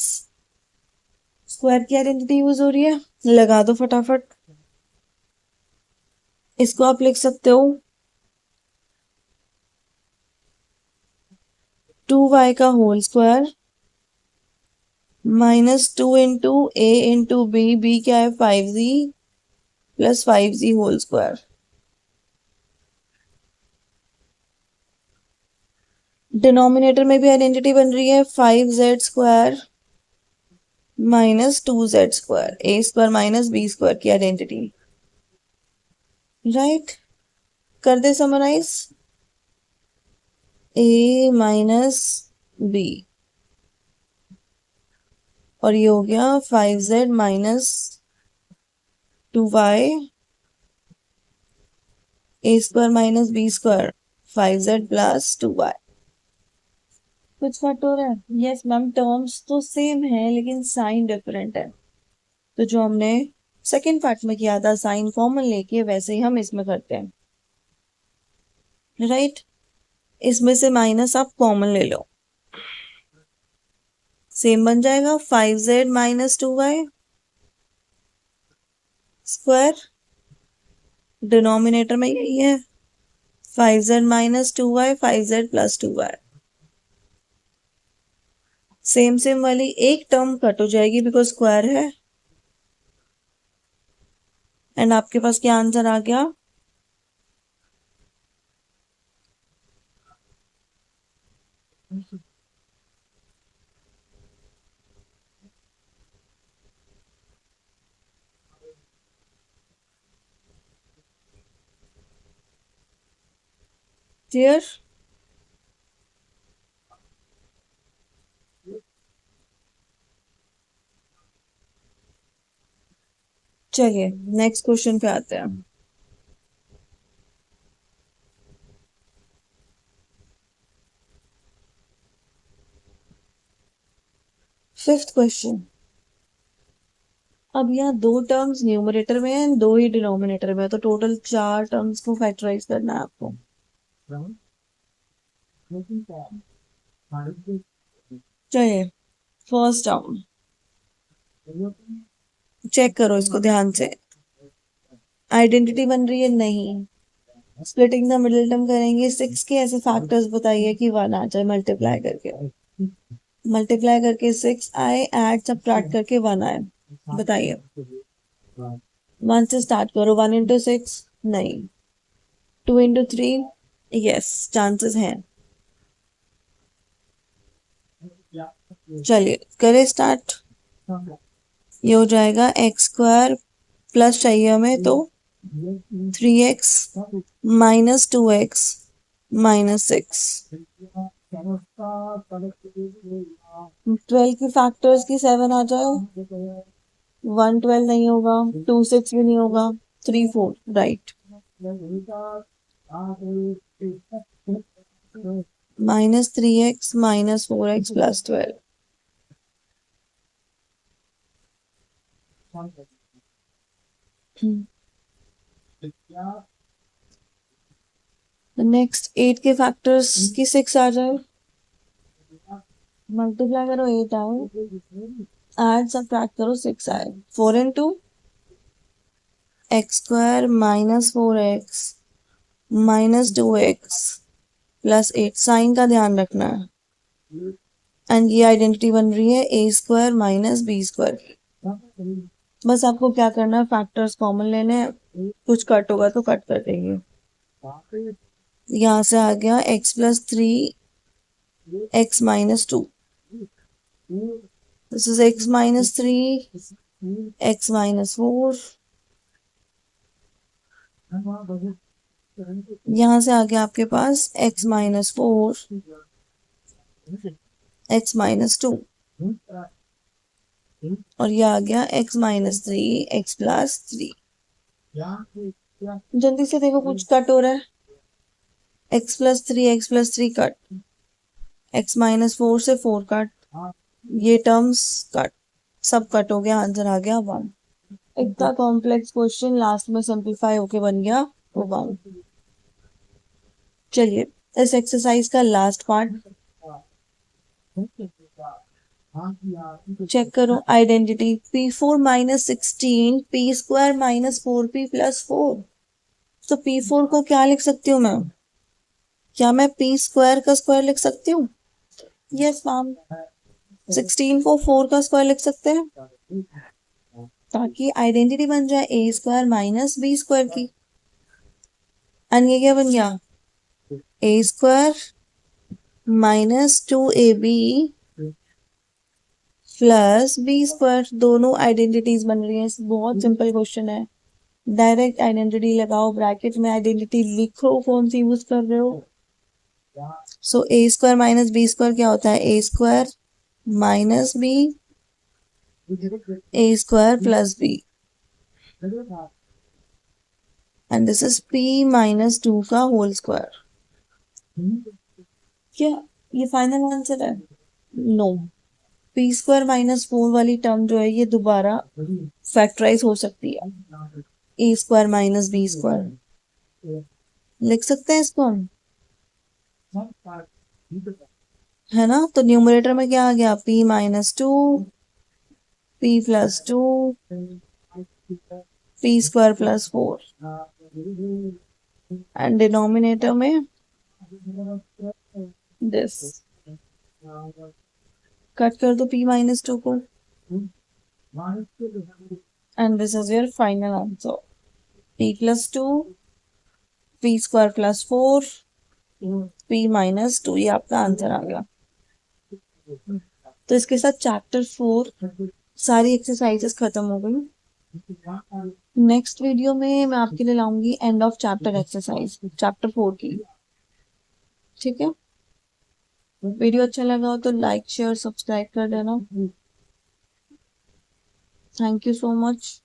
स्क्वायर की आइडेंटिटी यूज हो रही है, लगा दो फटाफट। इसको आप लिख सकते हो 2y का whole square minus 2 into a into B, B क्या है 5z plus 5z whole square. Denominator में भी आइडेंटिटी बन रही है 5z square minus 2z square, a square minus b square की आइडेंटिटी, राइट। कर दे समराइज, ए माइनस बी, और ये हो गया 5z minus 2y, a square minus b square 5z plus 2y। कुछ कट हो रहा है, यस मैम, टर्म्स तो सेम है लेकिन साइन डिफरेंट है, तो जो हमने सेकेंड पार्ट में किया था साइन कॉमन लेके, वैसे ही हम इसमें करते हैं, राइट। इसमें से माइनस आप कॉमन ले लो, सेम बन जाएगा 5z minus 2y square, denominator में यही है 5z minus 2y 5z plus 2y, same same वाली एक टर्म कट हो जाएगी बिकॉज स्क्वायर है, एंड आपके पास क्या आंसर आ गया, क्लियर। चलिए नेक्स्ट क्वेश्चन पे आते हैं। फिफ्थ क्वेश्चन, अब यहाँ 2 टर्म्स न्यूमरेटर में है, 2 ही डिनोमिनेटर में है, तो टोटल 4 टर्म्स को फैक्टराइज करना है आपको। चलिए फर्स्ट टर्म चेक करो इसको ध्यान से, आइडेंटिटी बन रही है नहीं। स्प्लिटिंग द मिडिल टर्म करेंगे, 6 के ऐसे फैक्टर्स बताइए कि 1 आ जाए मल्टीप्लाई करके। मल्टीप्लाई करके 6 आए, ऐड सब्ट्रैक्ट करके 1 आए, बताइए। 1 से स्टार्ट करो, 1 इंटू 6 नहीं, 2 इंटू 3 यस, चांसेस हैं। चलिए करें स्टार्ट। ये हो जाएगा एक्स स्क्वायर प्लस चाहिए हमें तो 3x माइनस 2x माइनस 6। 12 की फैक्टर्स की 7 आ जाए, 1 12 नहीं होगा, 2 6 भी नहीं होगा, 3 4 right. Minus 3x minus 4x plus 12। Next 8 के फैक्टर्स की 6 आ जाए, मल्टीप्लाई करो 8 आए, ऐड सब्ट्रैक्ट करो 6 आए, 4 into x square minus 4x minus 2x plus 8, sign का ध्यान रखना है। एंड ये आइडेंटिटी बन रही है a square minus b square. बस आपको क्या करना है, फैक्टर्स कॉमन लेने हैं, कुछ कट होगा तो कट कर देंगे। यहाँ से आ गया x plus 3x minus 2, this is x minus 3 x minus 4। यहाँ से आ गया आपके पास x माइनस 4 x माइनस 2, और ये आ गया x माइनस 3 x प्लस 3। जल्दी से देखो कुछ कट हो रहा है, x plus three cut, x minus 4 से 4 कट, ये टर्म्स कट, सब कट हो गया, आंसर आ गया 1। इतना कॉम्प्लेक्स क्वेश्चन लास्ट में सिंपलीफाई होके बन गया वो 1। चलिए इस एक्सरसाइज का लास्ट पार्ट चेक करो, identity P4 minus 16 P square minus 4p plus 4। तो P4 को क्या लिख सकती हूँ मैं, क्या मैं p स्क्वायर का स्क्वायर लिख सकती हूँ? Yes ma'am. 16 को 4 का स्क्वायर लिख सकते हैं, ताकि आइडेंटिटी बन जाए a square minus b square की। एंड ये क्या बन गया, a square minus 2ab plus b square, दोनों आइडेंटिटीज बन रही है। बहुत सिंपल क्वेश्चन है, डायरेक्ट आइडेंटिटी लगाओ, ब्रैकेट में आइडेंटिटी लिखो कौन सी यूज कर रहे हो। So a square minus b square क्या होता है, a square minus b a square plus b, and this is p minus 2 का होल स्क्वायर। क्या ये फाइनल आंसर है? नो, p स्क्वायर माइनस 4 वाली टर्म जो है ये दोबारा फैक्टराइज हो सकती है, a square minus b square लिख सकते हैं इसको हम, है ना। तो न्यूमरेटर में क्या आ गया, p minus 2 p plus 2 p square plus 4, and denominator में दिस, कट कर दो p माइनस 2 को, and this is your final answer, p plus 2 p square plus 4 p minus 2, ये आपका आंसर आ गया। तो इसके साथ चैप्टर 4 सारी एक्सरसाइजेस खत्म हो गई। नेक्स्ट वीडियो में मैं आपके लिए लाऊंगी end of chapter exercise chapter 4 की, ठीक है। वीडियो अच्छा लगा हो तो लाइक शेयर सब्सक्राइब कर देना। Thank you so much.